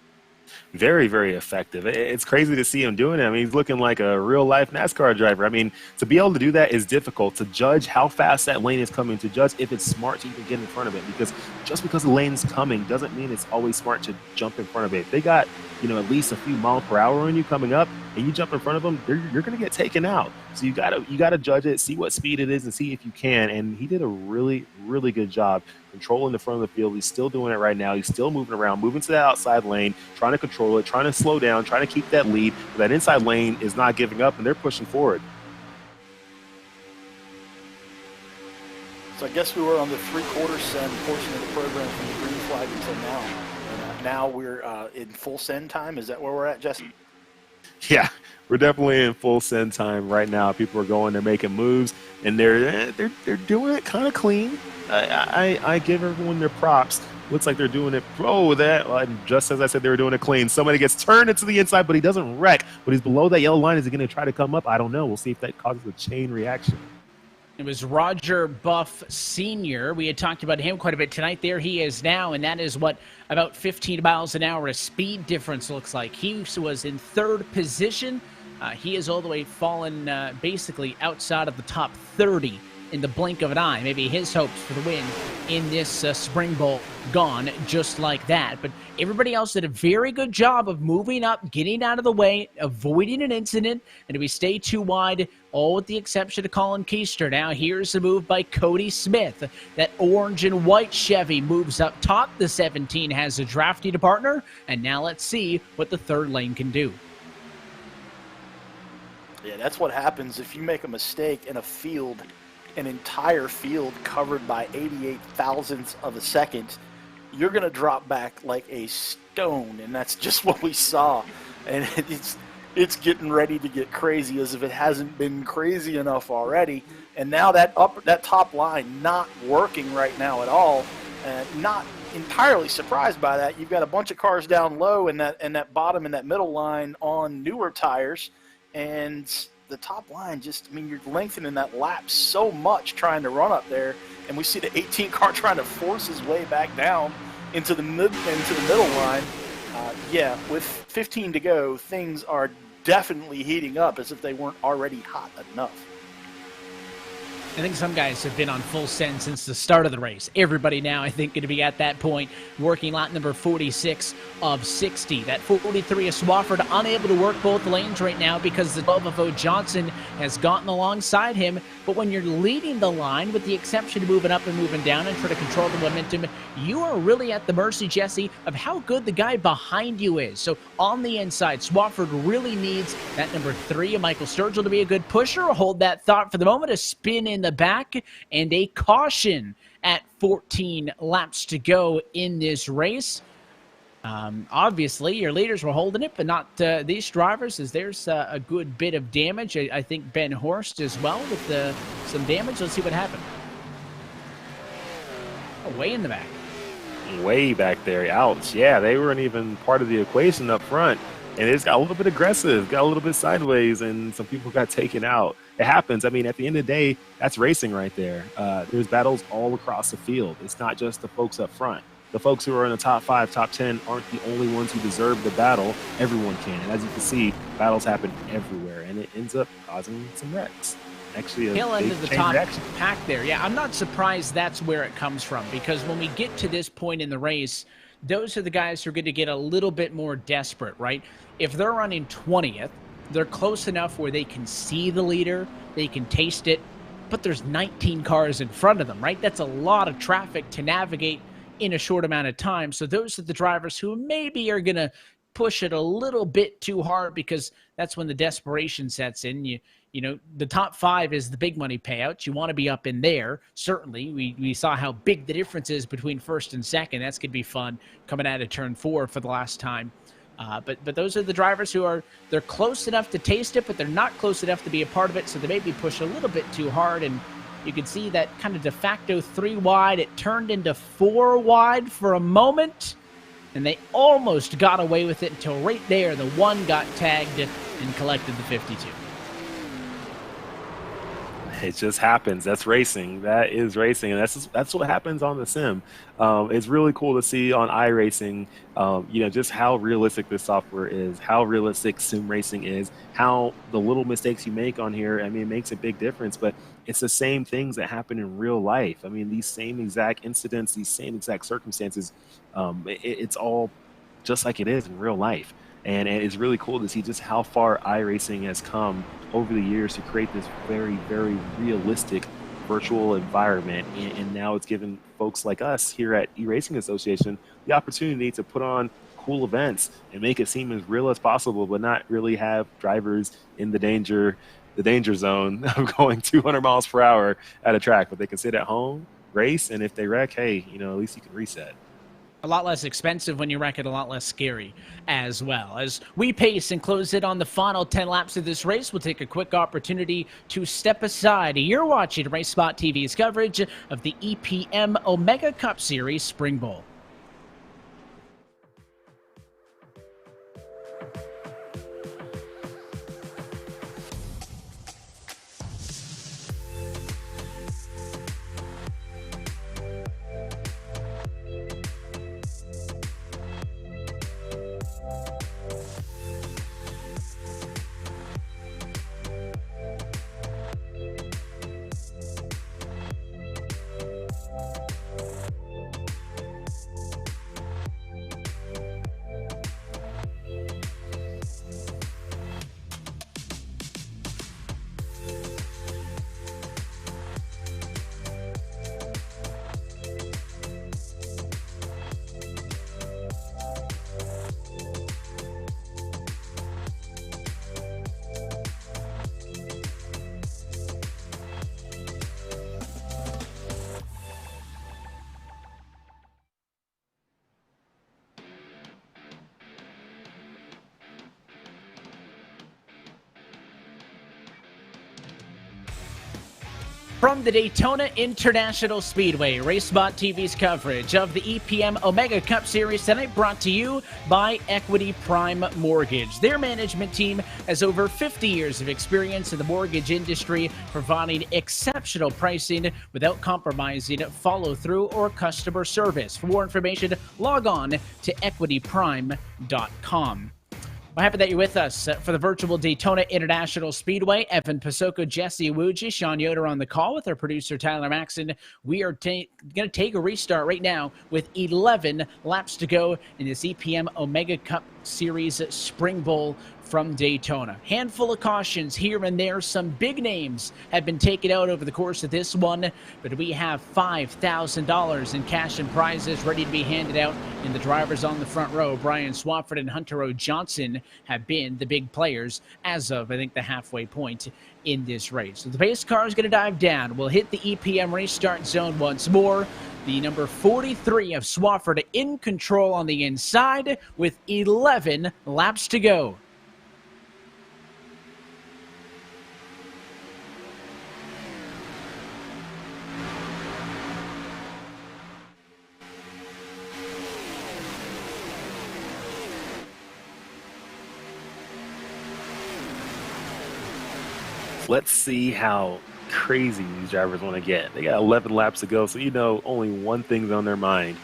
Very, very effective. It's crazy to see him doing it. I mean, he's looking like a real-life NASCAR driver. I mean, to be able to do that is difficult. To judge how fast that lane is coming, to judge if it's smart to even get in front of it, because just because the lane's coming doesn't mean it's always smart to jump in front of it. If they got, at least a few miles per hour on you coming up, and you jump in front of them, you're going to get taken out. So you gotta judge it, see what speed it is, and see if you can. And he did a really, really good job controlling the front of the field. He's still doing it right now. He's still moving around, moving to the outside lane, trying to control it, trying to slow down, trying to keep that lead. But that inside lane is not giving up, and they're pushing forward. So I guess we were on the three-quarter send portion of the program from the green flag until now. And now we're in full send time. Is that where we're at, Jesse? Yeah, we're definitely in full send time right now. People are going, they're making moves, and they're doing it kind of clean. I give everyone their props. Looks like they're doing it. Just as I said, they were doing it clean. Somebody gets turned into the inside, but he doesn't wreck. But he's below that yellow line. Is he going to try to come up? I don't know. We'll see if that causes a chain reaction. It was Roger Buff Sr. We had talked about him quite a bit tonight. There he is now, and that is what about 15 miles an hour a speed difference looks like. He was in third position. He is all the way fallen basically outside of the top 30 in the blink of an eye. Maybe his hopes for the win in this Spring Bowl gone just like that. But everybody else did a very good job of moving up, getting out of the way, avoiding an incident. And if we stay too wide, all with the exception of Colin Keister. Now here's the move by Cody Smith. That orange and white Chevy moves up top. The 17 has a drafty to partner. And now let's see what the third lane can do. Yeah, that's what happens if you make a mistake in a field, an entire field covered by 88 thousandths of a second. you're going to drop back like a stone, and that's just what we saw. And it's getting ready to get crazy, as if it hasn't been crazy enough already. And now that top line not working right now at all, and not entirely surprised by that. You've got a bunch of cars down low in that bottom and that middle line on newer tires, and the top line just, I mean, you're lengthening that lap so much trying to run up there, and we see the 18 car trying to force his way back down into the middle line. Yeah, with 15 to go, things are definitely heating up as if they weren't already hot enough. I think some guys have been on full send since the start of the race. Everybody now, I think, going to be at that point, working lap number 46 of 60. That 43 is Swafford, unable to work both lanes right now because the 12 of O. Johnson has gotten alongside him. But when you're leading the line, with the exception of moving up and moving down and trying to control the momentum, you are really at the mercy, Jesse, of how good the guy behind you is. So on the inside, Swafford really needs that number 3 of Michael Sturgill to be a good pusher. Hold that thought for the moment. A spin in the back and a caution at 14 laps to go in this race. Obviously, your leaders were holding it, but not these drivers, as there's a good bit of damage. I think Ben Horst as well with some damage. Let's see what happened. Oh, way in the back. Way back there. Ouch. Yeah, they weren't even part of the equation up front. And it's got a little bit aggressive, got a little bit sideways, and some people got taken out. It happens. I mean, at the end of the day, that's racing right there. There's battles all across the field. It's not just the folks up front. The folks who are in the top 5, top 10 aren't the only ones who deserve the battle. Everyone can. And as you can see, battles happen everywhere, and it ends up causing some wrecks. Actually, tail end of the top pack there. Yeah, I'm not surprised that's where it comes from, because when we get to this point in the race, those are the guys who are going to get a little bit more desperate, right? If they're running 20th, they're close enough where they can see the leader, they can taste it, but there's 19 cars in front of them, right? That's a lot of traffic to navigate in a short amount of time. So those are the drivers who maybe are going to push it a little bit too hard, because that's when the desperation sets in. You know, the top 5 is the big money payouts. You want to be up in there. Certainly, we saw how big the difference is between first and second. That's going to be fun coming out of turn 4 for the last time. But those are the drivers who they're close enough to taste it, but they're not close enough to be a part of it. So they may be pushed a little bit too hard. And you can see that kind of de facto 3 wide. It turned into 4 wide for a moment, and they almost got away with it until right there, the 1 got tagged and collected the 52. It just happens. That's racing. That is racing, and that's what happens on the sim. It's really cool to see on iRacing, just how realistic this software is, how realistic sim racing is, how the little mistakes you make on here, I mean, it makes a big difference, but it's the same things that happen in real life. I mean, these same exact incidents, these same exact circumstances, it's all just like it is in real life. And it's really cool to see just how far iRacing has come over the years to create this very, very realistic virtual environment. And now it's given folks like us here at eRacing Association the opportunity to put on cool events and make it seem as real as possible, but not really have drivers in the danger zone of going 200 miles per hour at a track. But they can sit at home, race, and if they wreck, hey, at least you can reset. A lot less expensive when you wreck it, a lot less scary as well. As we pace and close it on the final 10 laps of this race, we'll take a quick opportunity to step aside. You're watching RaceSpotTV's coverage of the EPM Omega Cup Series Spring Bowl. From the Daytona International Speedway, RaceSpotTV's coverage of the EPM Omega Cup Series tonight brought to you by Equity Prime Mortgage. Their management team has over 50 years of experience in the mortgage industry, providing exceptional pricing without compromising follow-through or customer service. For more information, log on to equityprime.com. I'm happy that you're with us for the virtual Daytona International Speedway. Evan Pasoko, Jesse Awuji, Sean Yoder on the call with our producer, Tyler Maxon. We are going to take a restart right now with 11 laps to go in this EPM Omega Cup Series Spring Bowl from Daytona. Handful of cautions here and there. Some big names have been taken out over the course of this one, but we have $5,000 in cash and prizes ready to be handed out, and the drivers on the front row, Brian Swafford and Hunter O. Johnson, have been the big players as of, I think, the halfway point in this race. So the pace car is going to dive down. We'll hit the EPM restart zone once more. The number 43 of Swafford in control on the inside with 11 laps to go. Let's see how crazy these drivers want to get. They got 11 laps to go, so you know only one thing's on their mind.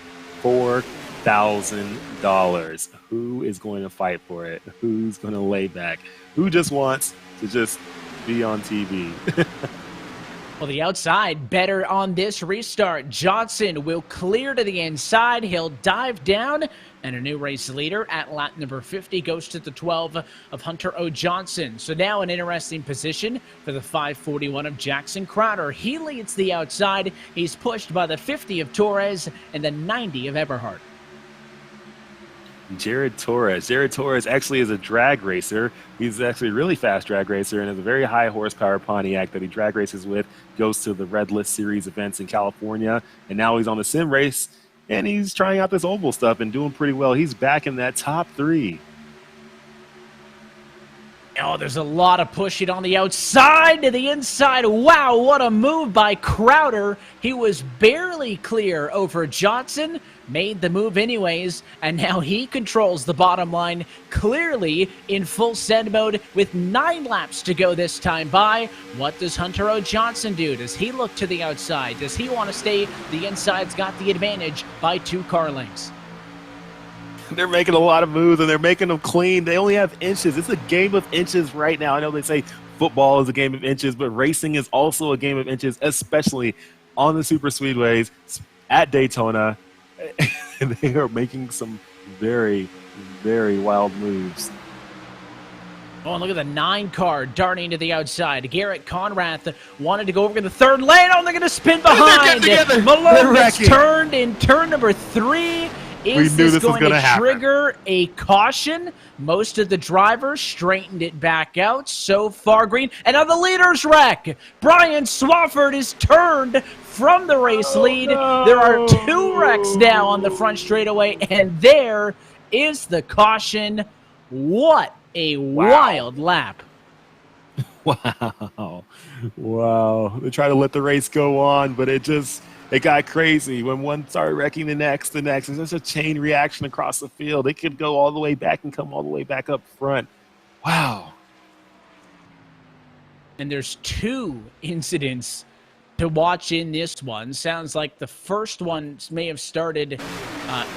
$4,000. Who is going to fight for it? Who's going to lay back? Who just wants to just be on TV? Well, the outside better on this restart. Johnson will clear to the inside. He'll dive down, and a new race leader at lap number 50 goes to the 12 of Hunter O. Johnson. So now an interesting position for the 541 of Jackson Crowder. He leads the outside. He's pushed by the 50 of Torres and the 90 of Eberhardt. Jared Torres. Jared Torres actually is a drag racer. He's actually a really fast drag racer and has a very high horsepower Pontiac that he drag races with, goes to the Red List Series events in California, and now he's on the sim race, and he's trying out this oval stuff and doing pretty well. He's back in that top 3. Oh, there's a lot of pushing on the outside to the inside. Wow, what a move by Crowder. He was barely clear over Johnson, made the move anyways, and now he controls the bottom line clearly in full send mode with 9 laps to go this time by. What does Hunter O. Johnson do? Does he look to the outside? Does he want to stay? The inside's got the advantage by 2 car lengths. They're making a lot of moves, and they're making them clean. They only have inches. It's a game of inches right now. I know they say football is a game of inches, but racing is also a game of inches, especially on the super speedways at Daytona. They are making some very, very wild moves. Oh, and look at the 9 car darting to the outside. Garrett Conrath wanted to go over in the third lane. Oh, they're going to spin behind. Malone has turned in turn number 3. Is this going to trigger a caution? Most of the drivers straightened it back out. So far, green. And now the leader's wreck. Brian Swafford is turned from the race lead. No. There are 2 wrecks now on the front straightaway, and there is the caution. What a wild lap. Wow. Wow. They try to let the race go on, but it got crazy. When one started wrecking the next. It's just a chain reaction across the field. It could go all the way back and come all the way back up front. Wow. And there's 2 incidents to watch in this one. Sounds like the first one may have started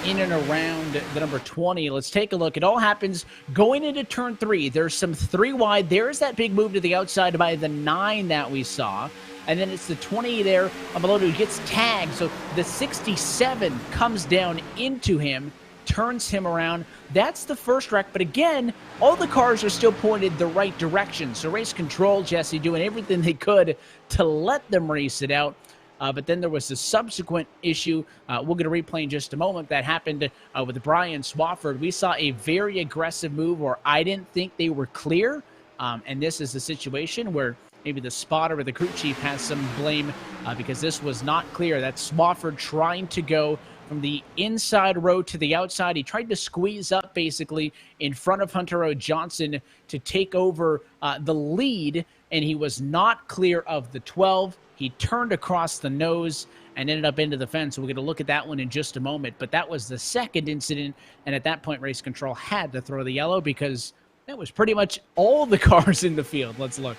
in and around the number 20. Let's take a look. It all happens going into turn 3. There's some 3 wide. There's that big move to the outside by the 9 that we saw. And then it's the 20 there on below who gets tagged. So the 67 comes down into him, turns him around. That's the first wreck. But again, all the cars are still pointed the right direction. So race control, Jesse, doing everything they could to let them race it out. But then there was the subsequent issue. We'll get a replay in just a moment. That happened with Brian Swafford. We saw a very aggressive move where I didn't think they were clear. And this is the situation where maybe the spotter or the crew chief has some blame because this was not clear. That's Swafford trying to go from the inside row to the outside. He tried to squeeze up basically in front of Hunter O. Johnson to take over the lead, and he was not clear of the 12. He turned across the nose and ended up into the fence. We're going to look at that one in just a moment. But that was the second incident, and at that point, race control had to throw the yellow because that was pretty much all the cars in the field. Let's look.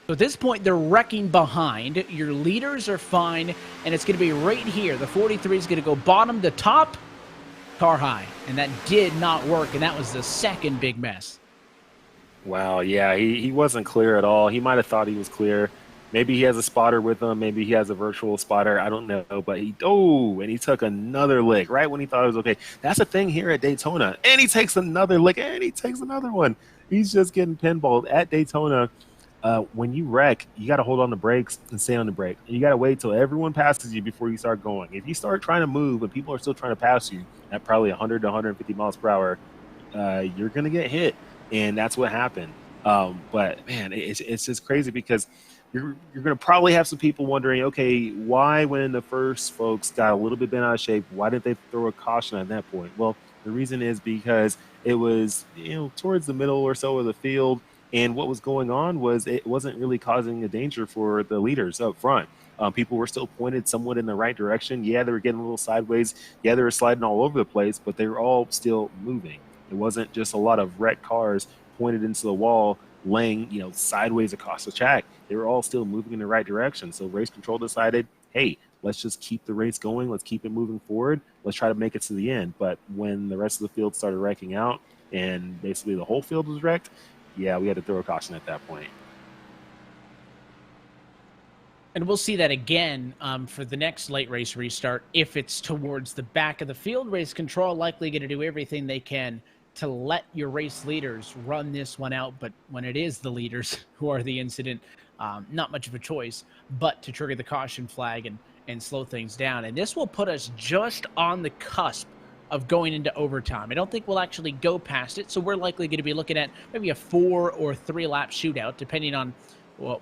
So at this point, they're wrecking behind. Your leaders are fine, and it's going to be right here. The 43 is going to go bottom to top, car high, and that did not work, and that was the second big mess. Wow, yeah, he wasn't clear at all. He might have thought he was clear. Maybe he has a spotter with him. Maybe he has a virtual spotter. I don't know. But and he took another lick right when he thought it was okay. That's the thing here at Daytona. And he takes another lick, and he takes another one. He's just getting pinballed at Daytona. When you wreck, you got to hold on the brakes and stay on the brake. And you got to wait till everyone passes you before you start going. If you start trying to move and people are still trying to pass you at probably 100 to 150 miles per hour, you're going to get hit. And that's what happened. But, man, it's just crazy because you're going to probably have some people wondering, okay, why when the first folks got a little bit bent out of shape, why didn't they throw a caution at that point? Well, the reason is because it was, towards the middle or so of the field. And what was going on was it wasn't really causing a danger for the leaders up front. People were still pointed somewhat in the right direction. Yeah, they were getting a little sideways. Yeah, they were sliding all over the place, but they were all still moving. It wasn't just a lot of wrecked cars pointed into the wall, laying, sideways across the track. They were all still moving in the right direction. So race control decided, hey, let's just keep the race going. Let's keep it moving forward. Let's try to make it to the end. But when the rest of the field started wrecking out and basically the whole field was wrecked, yeah, we had to throw a caution at that point. And we'll see that again for the next late race restart. If it's towards the back of the field, race control likely going to do everything they can to let your race leaders run this one out. But when it is the leaders who are the incident, not much of a choice but to trigger the caution flag and slow things down. And this will put us just on the cusp of going into overtime. I don't think we'll actually go past it, so we're likely going to be looking at maybe a 4 or 3 lap shootout, depending on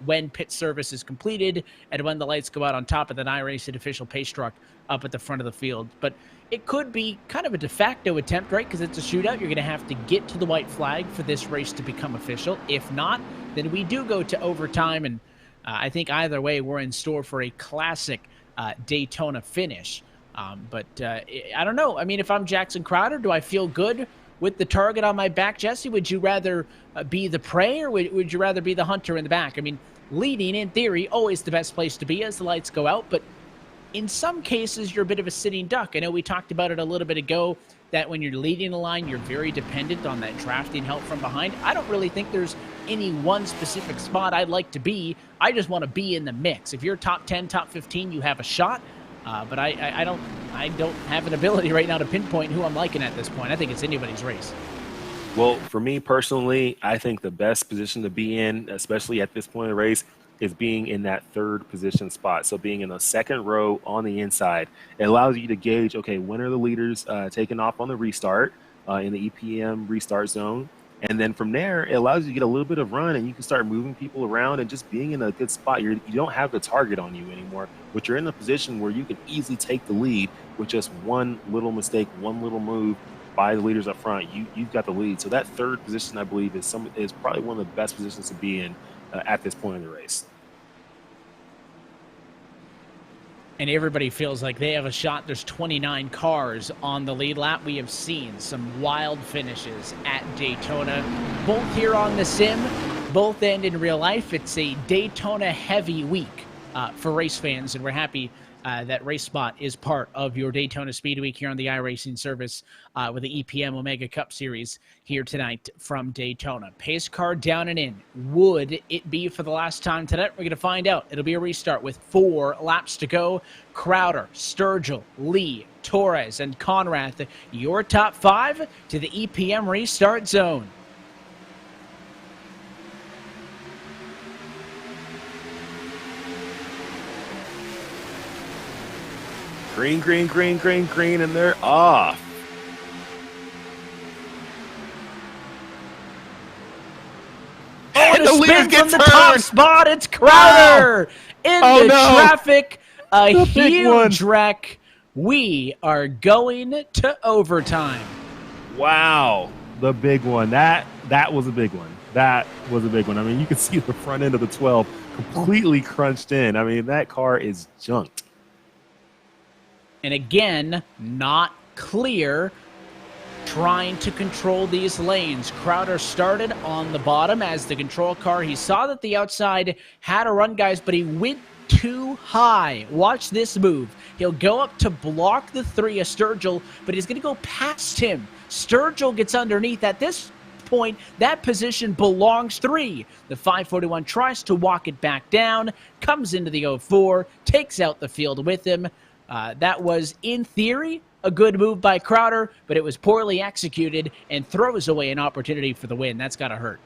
when pit service is completed and when the lights go out on top of the iRacing official pace truck up at the front of the field. But it could be kind of a de facto attempt, right? Because it's a shootout. You're going to have to get to the white flag for this race to become official. If not, then we do go to overtime, and I think either way, we're in store for a classic Daytona finish. But I don't know. I mean, if I'm Jackson Crowder, do I feel good with the target on my back, Jesse? Would you rather be the prey, or would you rather be the hunter in the back? I mean, leading, in theory, always the best place to be as the lights go out. But in some cases, you're a bit of a sitting duck. I know we talked about it a little bit ago, that when you're leading a line, you're very dependent on that drafting help from behind. I don't really think there's any one specific spot I'd like to be. I just want to be in the mix. If you're top 10, top 15, you have a shot. But I don't have an ability right now to pinpoint who I'm liking at this point. I think it's anybody's race. Well, for me personally, I think the best position to be in, especially at this point of the race, is being in that third position spot. So being in the second row on the inside. It allows you to gauge, okay, when are the leaders taking off on the restart in the EPM restart zone. And then from there, it allows you to get a little bit of run, and you can start moving people around and just being in a good spot. You don't have the target on you anymore, but you're in a position where you can easily take the lead with just one little mistake, one little move by the leaders up front. You've got the lead. So that third position, I believe, is probably one of the best positions to be in at this point in the race. And everybody feels like they have a shot. There's 29 cars on the lead lap. We have seen some wild finishes at Daytona, both here on the sim, both end in real life. It's a Daytona heavy week for race fans, and we're happy that RaceSpot is part of your Daytona Speed Week here on the iRacing service with the EPM Omega Cup Series here tonight from Daytona. Pace car down and in. Would it be for the last time tonight? We're going to find out. It'll be a restart with 4 laps to go. Crowder, Sturgill, Lee, Torres, and Conrath, your top 5 to the EPM restart zone. Green, green, green, green, green, and they're off. And the spin from the top spot. It's Crowder into traffic. A huge wreck. We are going to overtime. Wow. the big one. That was a big one. That was a big one. I mean, you can see the front end of the 12 completely crunched in. I mean, that car is junked. And again, not clear, trying to control these lanes. Crowder started on the bottom as the control car. He saw that the outside had a run, guys, but he went too high. Watch this move. He'll go up to block the 3 of Sturgill, but he's going to go past him. Sturgill gets underneath. At this point, that position belongs 3. The 541 tries to walk it back down, comes into the 04, takes out the field with him. That was, in theory, a good move by Crowder, but it was poorly executed and throws away an opportunity for the win. That's got to hurt.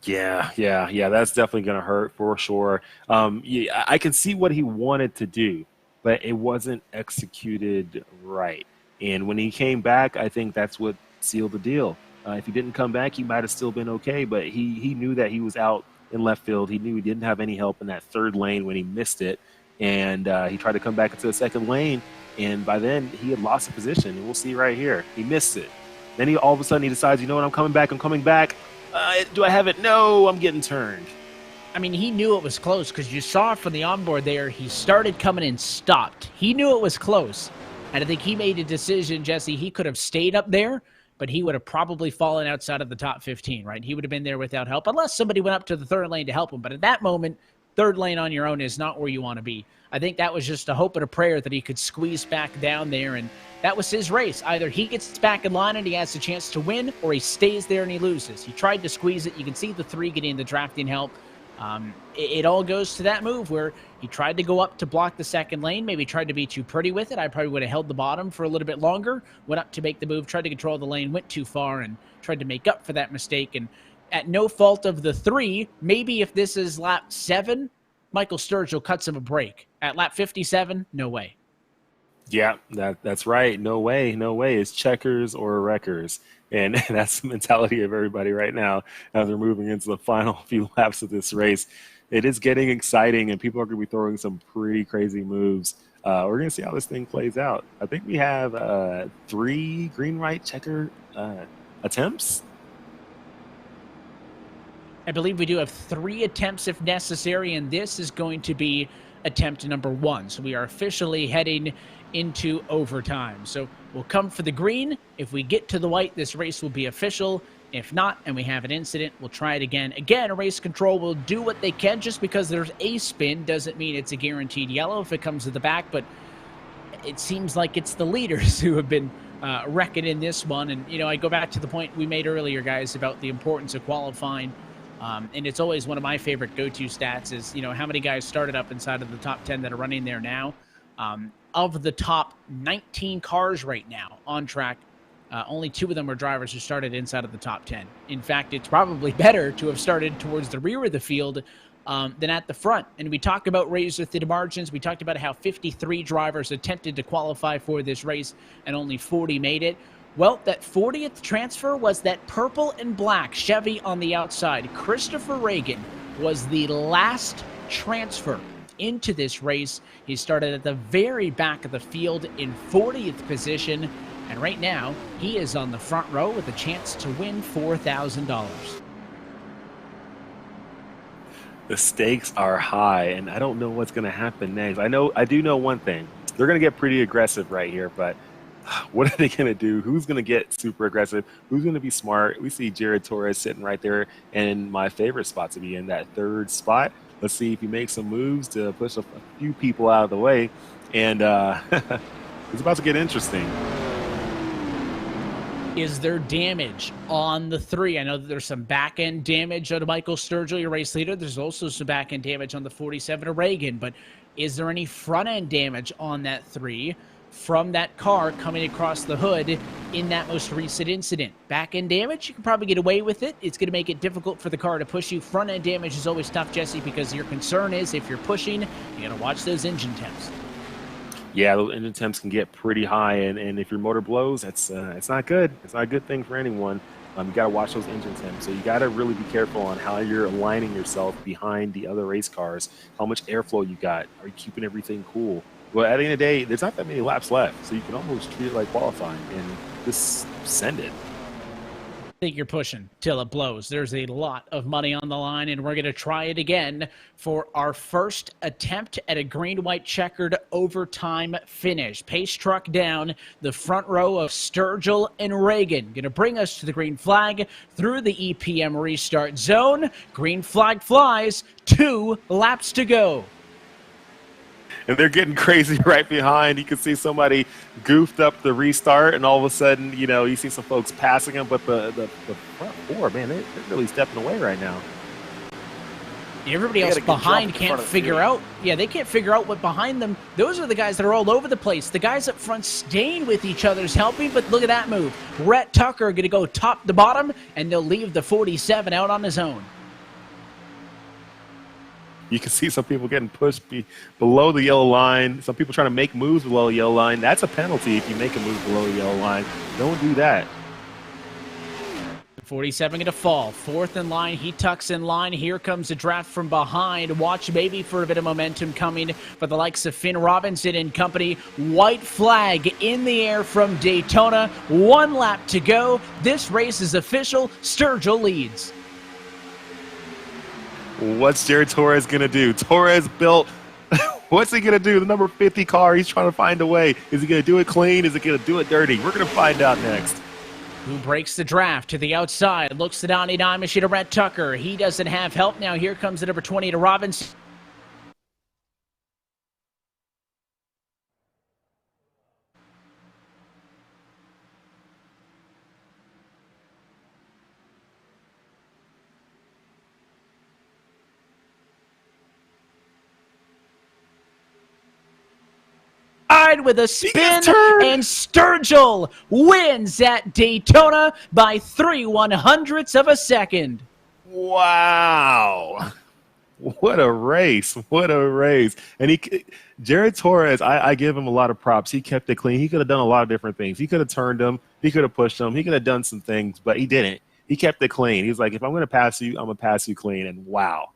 Yeah, that's definitely going to hurt for sure. Yeah, I can see what he wanted to do, but it wasn't executed right. And when he came back, I think that's what sealed the deal. If he didn't come back, he might have still been okay, but he knew that he was out in left field. He knew he didn't have any help in that 3rd lane when he missed it. And he tried to come back into the 2nd lane, and by then he had lost the position. And we'll see right here. He missed it. Then all of a sudden he decides, you know what, I'm coming back. Do I have it? No, I'm getting turned. I mean, he knew it was close because you saw from the onboard there, he started coming and stopped. He knew it was close. And I think he made a decision, Jesse, he could have stayed up there, but he would have probably fallen outside of the top 15, right? He would have been there without help, unless somebody went up to the 3rd lane to help him. But at that moment, 3rd lane on your own is not where you want to be. I think that was just a hope and a prayer that he could squeeze back down there, and that was his race. Either he gets back in line and he has a chance to win, or he stays there and he loses. He tried to squeeze it. You can see the 3 getting the drafting help. It all goes to that move where he tried to go up to block the 2nd lane, maybe tried to be too pretty with it. I probably would have held the bottom for a little bit longer, went up to make the move, tried to control the lane, went too far, and tried to make up for that mistake. And at no fault of the 3, maybe if this is lap 7, Michael Sturgill cuts him a break. At lap 57, no way. Yeah, that's right. No way. It's checkers or wreckers. And that's the mentality of everybody right now as we're moving into the final few laps of this race. It is getting exciting, and people are going to be throwing some pretty crazy moves. We're going to see how this thing plays out. I think we have 3 green, white, checker attempts. I believe we do have 3 attempts if necessary, and this is going to be attempt number 1. So we are officially heading into overtime. So we'll come for the green. If we get to the white, this race will be official. If not, and we have an incident, we'll try it again. Again, race control will do what they can. Just because there's a spin doesn't mean it's a guaranteed yellow if it comes to the back, but it seems like it's the leaders who have been wrecking in this one. And, you know, I go back to the point we made earlier, guys, about the importance of qualifying. And it's always one of my favorite go-to stats is, you know, how many guys started up inside of the top 10 that are running there now. Of the top 19 cars right now on track, only 2 of them are drivers who started inside of the top 10. In fact, it's probably better to have started towards the rear of the field than at the front. And we talk about razor-thin margins. We talked about how 53 drivers attempted to qualify for this race and only 40 made it. Well, that 40th transfer was that purple and black Chevy on the outside. Christopher Reagan was the last transfer into this race. He started at the very back of the field in 40th position, and right now he is on the front row with a chance to win $4,000. The stakes are high, and I don't know what's going to happen next. I do know one thing. They're going to get pretty aggressive right here, but what are they going to do? Who's going to get super aggressive? Who's going to be smart? We see Jared Torres sitting right there in my favorite spot to be in, that 3rd spot. Let's see if he makes some moves to push a few people out of the way. And it's about to get interesting. Is there damage on the 3? I know that there's some back-end damage on Michael Sturgill, your race leader. There's also some back-end damage on the 47 of Reagan. But is there any front-end damage on that 3 from that car coming across the hood in that most recent incident? Back-end damage, you can probably get away with it. It's going to make it difficult for the car to push you. Front-end damage is always tough, Jesse, because your concern is if you're pushing, you got to watch those engine temps. Yeah, those engine temps can get pretty high, and if your motor blows, it's not good. It's not a good thing for anyone. You got to watch those engine temps. So you got to really be careful on how you're aligning yourself behind the other race cars, how much airflow you got. Are you keeping everything cool? Well, at the end of the day, there's not that many laps left, so you can almost treat it like qualifying and just send it. think you're pushing till it blows. There's a lot of money on the line, and we're going to try it again for our first attempt at a green-white checkered overtime finish. Pace truck down the front row of Sturgill and Reagan. Going to bring us to the green flag through the EPM restart zone. Green flag flies, 2 laps to go. And they're getting crazy right behind. You can see somebody goofed up the restart, and all of a sudden, you see some folks passing them. But the front four, man, they're really stepping away right now. Everybody else behind can't figure out. Yeah, they can't figure out what behind them. Those are the guys that are all over the place. The guys up front staying with each other's helping, but look at that move. Rhett Tucker going to go top to bottom, and they'll leave the 47 out on his own. You can see some people getting pushed below the yellow line. Some people trying to make moves below the yellow line. That's a penalty if you make a move below the yellow line. Don't do that. 47 going to fall. 4th in line. He tucks in line. Here comes the draft from behind. Watch maybe for a bit of momentum coming for the likes of Finn Robinson and company. White flag in the air from Daytona. 1 lap to go. This race is official. Sturgill leads. What's Jared Torres going to do? Torres built, what's he going to do? The number 50 car, he's trying to find a way. Is he going to do it clean? Is he going to do it dirty? We're going to find out next. Who breaks the draft to the outside? Looks to the 99 machine to Rhett Tucker. He doesn't have help now. Here comes the number 20 to Robinson. With a spin, and Sturgill wins at Daytona by 3/100ths of a second. Wow. What a race. What a race. And Jared Torres, I give him a lot of props. He kept it clean. He could have done a lot of different things. He could have turned him. He could have pushed him. He could have done some things, but he didn't. He kept it clean. He was like, if I'm going to pass you, I'm going to pass you clean. And wow.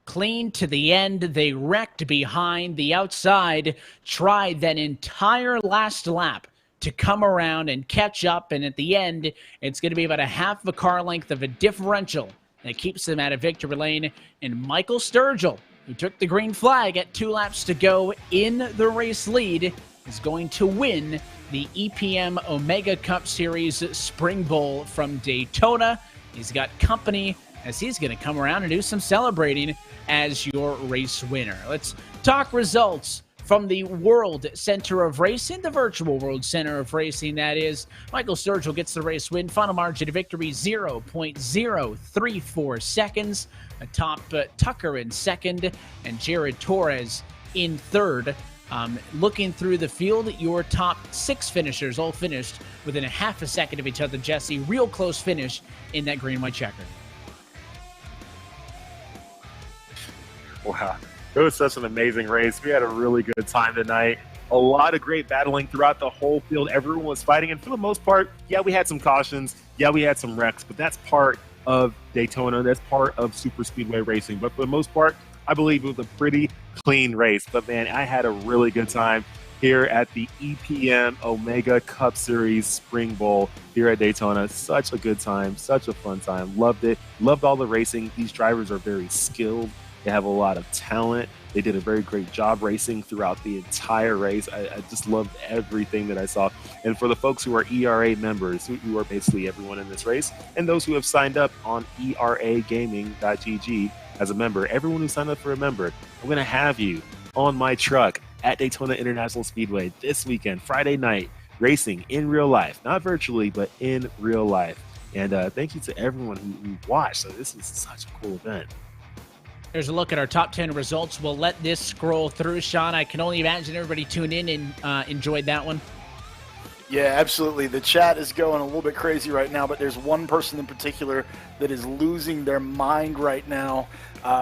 Clean to the end. They wrecked behind the outside, tried that entire last lap to come around and catch up, and at the end, it's going to be about a half of a car length of a differential that keeps them out of victory lane. And Michael Sturgill, who took the green flag at 2 laps to go in the race lead, is going to win the EPM Omega Cup Series Spring Bowl from Daytona. He's got company as he's going to come around and do some celebrating as your race winner. Let's talk results from the World Center of Racing, the virtual World Center of Racing, that is. Michael Sturgill gets the race win. Final margin of victory, 0.034 seconds. Atop Tucker in second, and Jared Torres in third. Looking through the field, your top 6 finishers all finished within a half a second of each other. Jesse, real close finish in that green-white checker. Wow. It was such an amazing race. We had a really good time tonight. A lot of great battling throughout the whole field. Everyone was fighting. And for the most part, yeah, we had some cautions. Yeah, we had some wrecks. But that's part of Daytona. That's part of super speedway racing. But for the most part, I believe it was a pretty clean race. But, man, I had a really good time here at the EPM Omega Cup Series Spring Bowl here at Daytona. Such a good time. Such a fun time. Loved it. Loved all the racing. These drivers are very skilled. They have a lot of talent. They did a very great job racing throughout the entire race. I just loved everything that I saw. And for the folks who are ERA members, who are basically everyone in this race, and those who have signed up on eragaming.gg as a member, everyone who signed up for a member, I'm going to have you on my truck at Daytona International Speedway this weekend, Friday night, racing in real life. Not virtually, but in real life. And thank you to everyone who watched. So this is such a cool event. There's a look at our top 10 results. We'll let this scroll through, Sean. I can only imagine everybody tuned in and enjoyed that one. Yeah, absolutely. The chat is going a little bit crazy right now, but there's one person in particular that is losing their mind right now.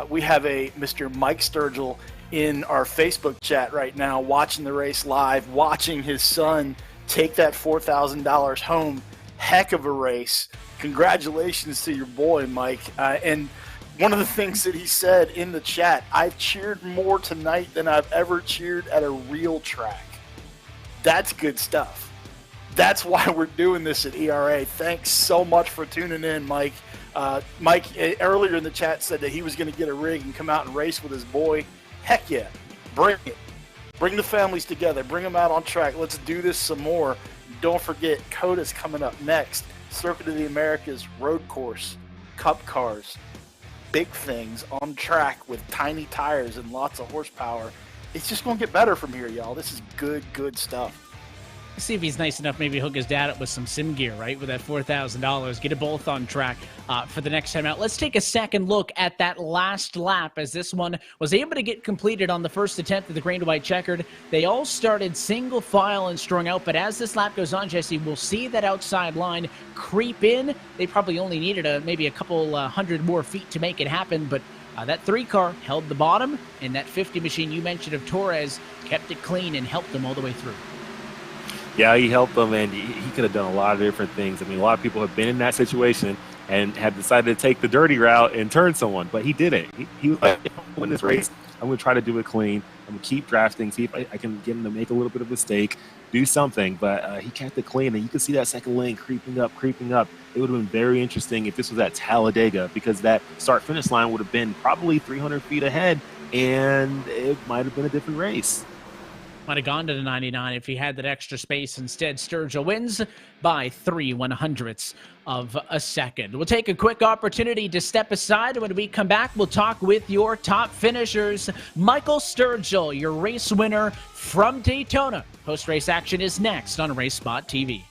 We have a Mr. Mike Sturgill in our Facebook chat right now, watching the race live, watching his son take that $4,000 home. Heck of a race. Congratulations to your boy, Mike. And one of the things that he said in the chat, I've cheered more tonight than I've ever cheered at a real track. That's good stuff. That's why we're doing this at ERA. Thanks so much for tuning in, Mike. Mike earlier in the chat said that he was going to get a rig and come out and race with his boy. Heck yeah, bring it. Bring the families together. Bring them out on track. Let's do this some more. Don't forget, COTA's coming up next. Circuit of the Americas road course, cup cars, big things on track with tiny tires and lots of horsepower. It's just going to get better from here, y'all. This is good stuff. See if he's nice enough, maybe hook his dad up with some sim gear, right? With that $4,000, get it both on track for the next time out. Let's take a second look at that last lap, as this one was able to get completed on the first attempt of the green to white checkered. They all started single file and strung out, but as this lap goes on, Jesse, we'll see that outside line creep in. They probably only needed maybe a couple hundred more feet to make it happen, but that 3-car held the bottom, and that 50 machine you mentioned of Torres kept it clean and helped them all the way through. Yeah, he helped them, and he could have done a lot of different things. I mean, a lot of people have been in that situation and have decided to take the dirty route and turn someone, but he didn't. He was like, if I win this race, I'm going to try to do it clean. I'm going to keep drafting, see if I can get him to make a little bit of a mistake, do something. But he kept it clean, and you can see that second lane creeping up. It would have been very interesting if this was at Talladega, because that start-finish line would have been probably 300 feet ahead, and it might have been a different race. Might have gone to the 99 if he had that extra space. Instead, Sturgill wins by 3/100ths of a second. We'll take a quick opportunity to step aside. When we come back, we'll talk with your top finishers. Michael Sturgill, your race winner from Daytona. Post-race action is next on RaceSpotTV.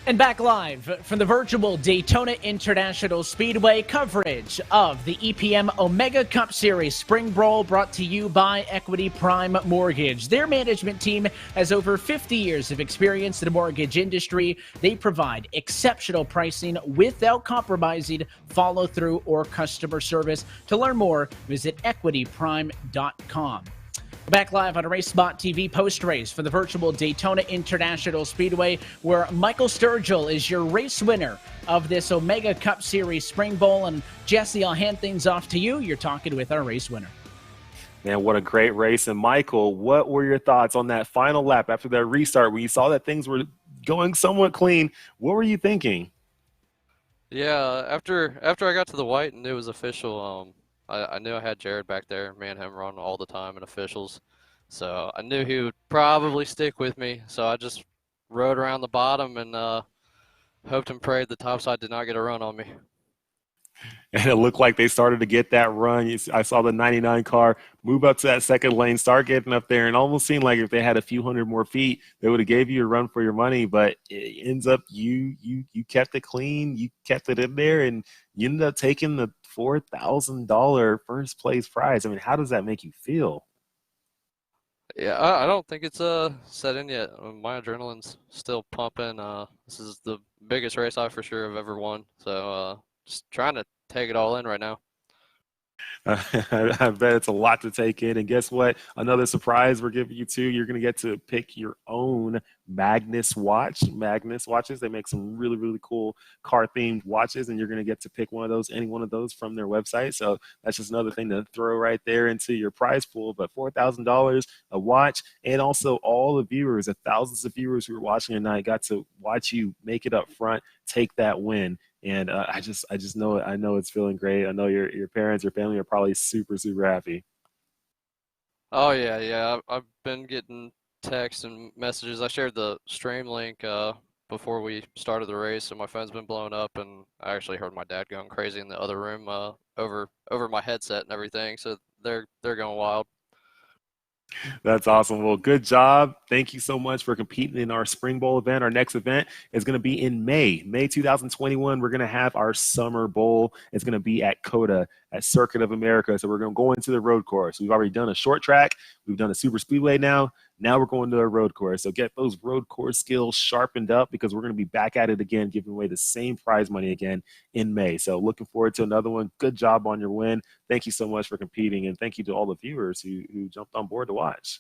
And back live from the virtual Daytona International Speedway, coverage of the EPM Omega Cup Series Spring Brawl, brought to you by Equity Prime Mortgage. Their management team has over 50 years of experience in the mortgage industry. They provide exceptional pricing without compromising follow-through or customer service. To learn more, visit equityprime.com. Back live on a RaceSpotTV post-race for the virtual Daytona International Speedway, where Michael Sturgill is your race winner of this Omega Cup Series Spring Bowl. And Jesse, I'll hand things off to you. You're talking with our race winner. Man, what a great race. And Michael, what were your thoughts on that final lap after that restart when you saw that things were going somewhat clean? What were you thinking? Yeah, after I got to the white and it was official, I knew I had Jared back there, me and him run all the time in officials. So I knew he would probably stick with me. So I just rode around the bottom and hoped and prayed the top side did not get a run on me. And it looked like they started to get that run. I saw the 99 car move up to that second lane, start getting up there, and almost seemed like if they had a few hundred more feet, they would have gave you a run for your money. But it ends up you kept it clean, you kept it in there, and you ended up taking the $4,000 first place prize. I mean, how does that make you feel? Yeah, I don't think it's set in yet. My adrenaline's still pumping. This is the biggest race I for sure have ever won. So just trying to take it all in right now. I bet it's a lot to take in. And guess what? Another surprise we're giving you too. You're going to get to pick your own Magnus watch. Magnus watches, they make some really, really cool car-themed watches, and you're going to get to pick one of those, any one of those from their website. So that's just another thing to throw right there into your prize pool. But $4,000, a watch, and also all the viewers, the thousands of viewers who are watching tonight got to watch you make it up front, take that win. And I just know it. I know it's feeling great. I know your parents, your family are probably super, super happy. Oh, yeah. I've been getting texts and messages. I shared the stream link before we started the race, so my phone's been blowing up, and I actually heard my dad going crazy in the other room over my headset and everything, so they're going wild. That's awesome. Well, good job. Thank you so much for competing in our Spring Bowl event. Our next event is going to be in May 2021. We're going to have our Summer Bowl. It's going to be at COTA at Circuit of America. So we're going to go into the road course. We've already done a short track. We've done a super speedway now. Now we're going to a road course. So get those road course skills sharpened up, because we're going to be back at it again, giving away the same prize money again in May. So looking forward to another one. Good job on your win. Thank you so much for competing, and thank you to all the viewers who jumped on board to watch.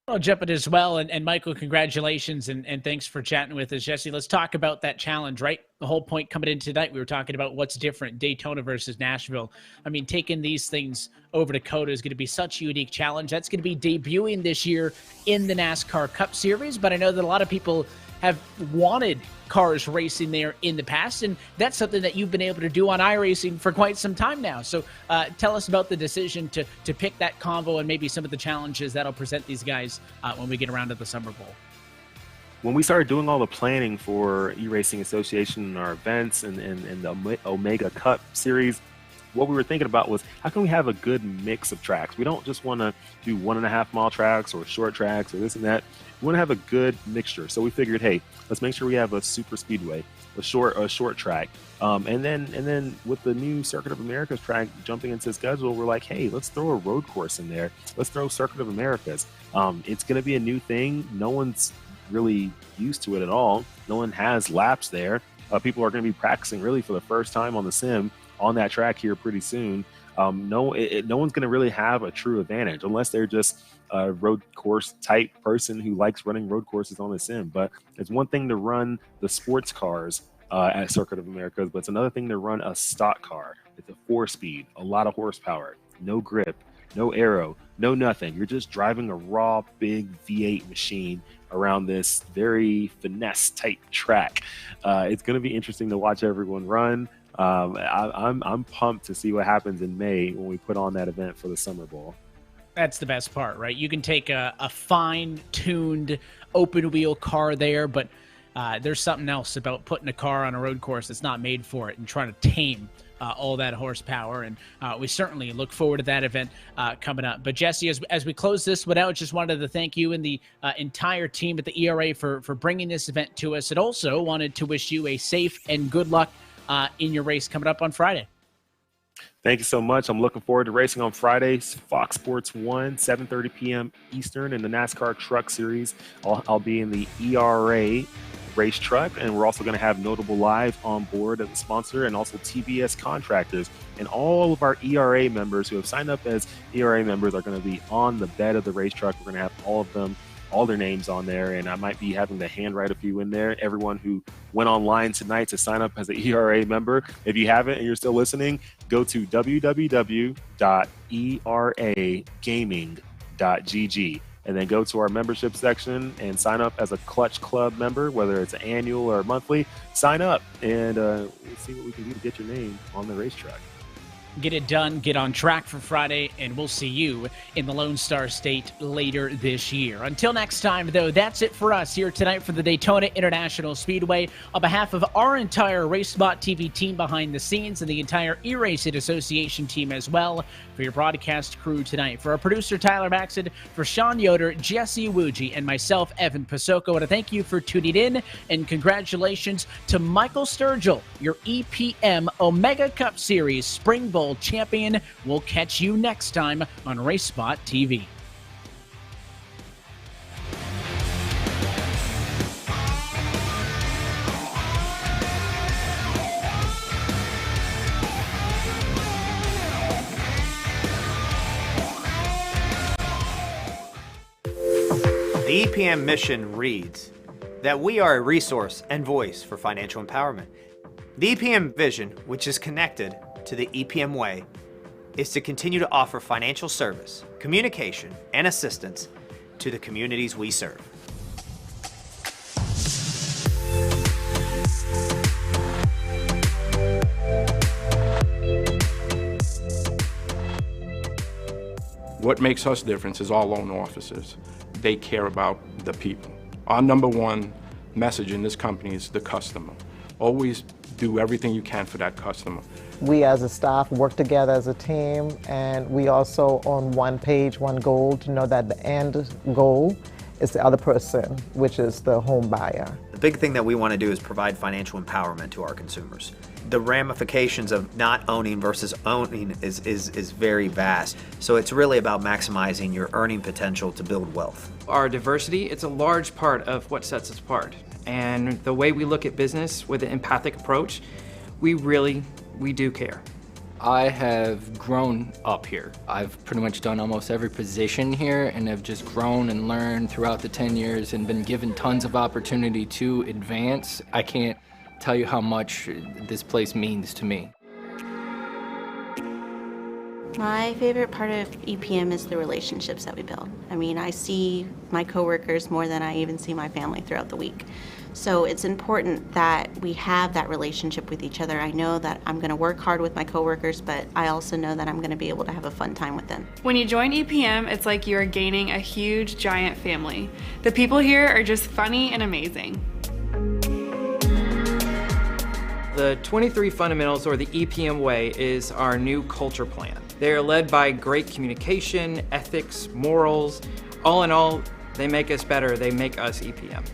I'll jump in as well. And Michael, congratulations, and thanks for chatting with us. Jesse, let's talk about that challenge, right? The whole point coming in tonight, we were talking about what's different, Daytona versus Nashville. I mean, taking these things over to COTA is going to be such a unique challenge. That's going to be debuting this year in the NASCAR Cup Series, but I know that a lot of people have wanted cars racing there in the past, and that's something that you've been able to do on iRacing for quite some time now. So tell us about the decision to pick that combo and maybe some of the challenges that'll present these guys when we get around to the Summer Bowl. When we started doing all the planning for eRacing Association and our events and the Omega Cup Series, what we were thinking about was, how can we have a good mix of tracks? We don't just want to do 1.5 mile tracks or short tracks or this and that. We want to have a good mixture. So we figured, hey, let's make sure we have a super speedway, a short track. And then with the new Circuit of America's track jumping into the schedule, we're like, hey, let's throw a road course in there. Let's throw Circuit of America's. It's going to be a new thing. No one's really used to it at all. No one has laps there. People are going to be practicing really for the first time on the sim on that track here pretty soon. No one's going to really have a true advantage unless they're just a road course type person who likes running road courses on the sim. But it's one thing to run the sports cars at Circuit of America, but it's another thing to run a stock car. It's a 4-speed, a lot of horsepower, no grip, no aero, no nothing. You're just driving a raw, big V8 machine around this very finesse type track. It's going to be interesting to watch everyone run. I'm pumped to see what happens in May when we put on that event for the Summer Bowl. That's the best part, right? You can take a fine-tuned open-wheel car there, but there's something else about putting a car on a road course that's not made for it and trying to tame all that horsepower. And we certainly look forward to that event coming up. But Jesse, as we close this one out, just wanted to thank you and the entire team at the ERA for bringing this event to us, and also wanted to wish you a safe and good luck in your race coming up on Friday. Thank you so much. I'm looking forward to racing on Fridays, Fox Sports 1, 7:30 p.m. Eastern in the NASCAR Truck Series. I'll be in the ERA race truck, and we're also going to have Notable Live on board as a sponsor, and also TBS contractors. And all of our ERA members who have signed up as ERA members are going to be on the bed of the race truck. We're going to have all of them, all their names on there, and I might be having to handwrite a few in there. Everyone who went online tonight to sign up as an ERA member, if you haven't and you're still listening, go to www.eragaming.gg and then go to our membership section and sign up as a Clutch Club member, whether it's annual or monthly. Sign up, and we'll see what we can do to get your name on the racetrack. Get it done, get on track for Friday, and we'll see you in the Lone Star State later this year. Until next time, though, that's it for us here tonight for the Daytona International Speedway. On behalf of our entire RaceSpotTV team behind the scenes and the entire eRacing Association team as well, for your broadcast crew tonight, for our producer Tyler Maxson, for Sean Yoder, Jesse Wuji, and myself, Evan Pasoko, I want to thank you for tuning in, and congratulations to Michael Sturgill, your EPM Omega Cup Series Spring Bowl champion. We'll catch you next time on RaceSpotTV. The EPM mission reads that we are a resource and voice for financial empowerment. The EPM vision, which is connected to the EPM way, is to continue to offer financial service, communication, and assistance to the communities we serve. What makes us different is our loan officers. They care about the people. Our number one message in this company is the customer. Always do everything you can for that customer. We as a staff work together as a team, and we also on one page, one goal, to know that the end goal is the other person, which is the home buyer. The big thing that we want to do is provide financial empowerment to our consumers. The ramifications of not owning versus owning is very vast. So it's really about maximizing your earning potential to build wealth. Our diversity, it's a large part of what sets us apart. And the way we look at business with an empathic approach, we do care. I have grown up here. I've pretty much done almost every position here and have just grown and learned throughout the 10 years and been given tons of opportunity to advance. I can't tell you how much this place means to me. My favorite part of EPM is the relationships that we build. I mean, I see my coworkers more than I even see my family throughout the week. So it's important that we have that relationship with each other. I know that I'm going to work hard with my coworkers, but I also know that I'm going to be able to have a fun time with them. When you join EPM, it's like you're gaining a huge, giant family. The people here are just funny and amazing. The 23 Fundamentals, or the EPM Way, is our new culture plan. They are led by great communication, ethics, morals. All in all, they make us better. They make us EPM.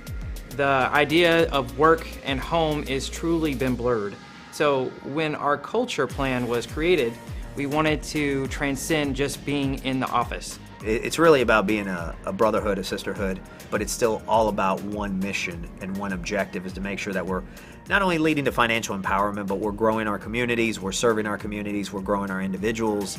The idea of work and home is truly been blurred. So when our culture plan was created, we wanted to transcend just being in the office. It's really about being a brotherhood, a sisterhood, but it's still all about one mission and one objective, is to make sure that we're not only leading to financial empowerment, but we're growing our communities, we're serving our communities, we're growing our individuals.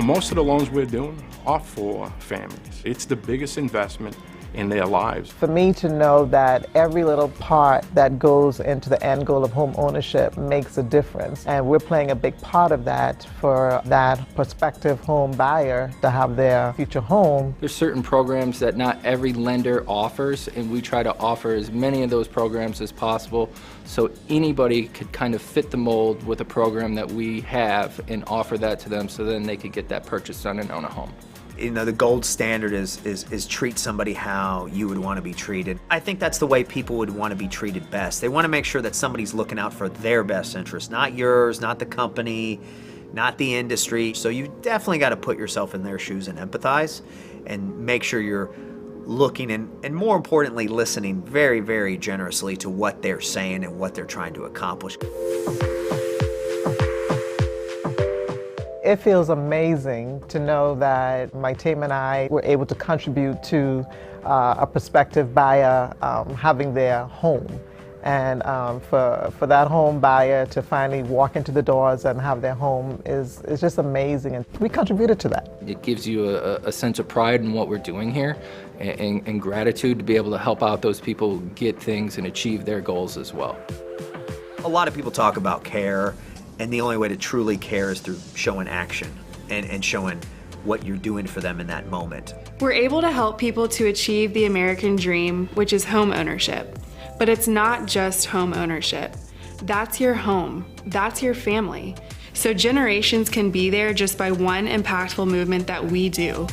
Most of the loans we're doing are for families. It's the biggest investment in their lives. For me to know that every little part that goes into the end goal of home ownership makes a difference, and we're playing a big part of that for that prospective home buyer to have their future home. There's certain programs that not every lender offers, and we try to offer as many of those programs as possible so anybody could kind of fit the mold with a program that we have and offer that to them so then they could get that purchase done and own a home. You know, the gold standard is treat somebody how you would want to be treated. I think that's the way people would want to be treated best. They want to make sure that somebody's looking out for their best interest, not yours, not the company, not the industry. So you definitely got to put yourself in their shoes and empathize and make sure you're looking and more importantly, listening very, very generously to what they're saying and what they're trying to accomplish. It feels amazing to know that my team and I were able to contribute to a prospective buyer having their home. And for that home buyer to finally walk into the doors and have their home is just amazing, and we contributed to that. It gives you a sense of pride in what we're doing here and gratitude to be able to help out those people get things and achieve their goals as well. A lot of people talk about care, and the only way to truly care is through showing action and showing what you're doing for them in that moment. We're able to help people to achieve the American dream, which is home ownership. But it's not just home ownership. That's your home. That's your family. So generations can be there just by one impactful movement that we do.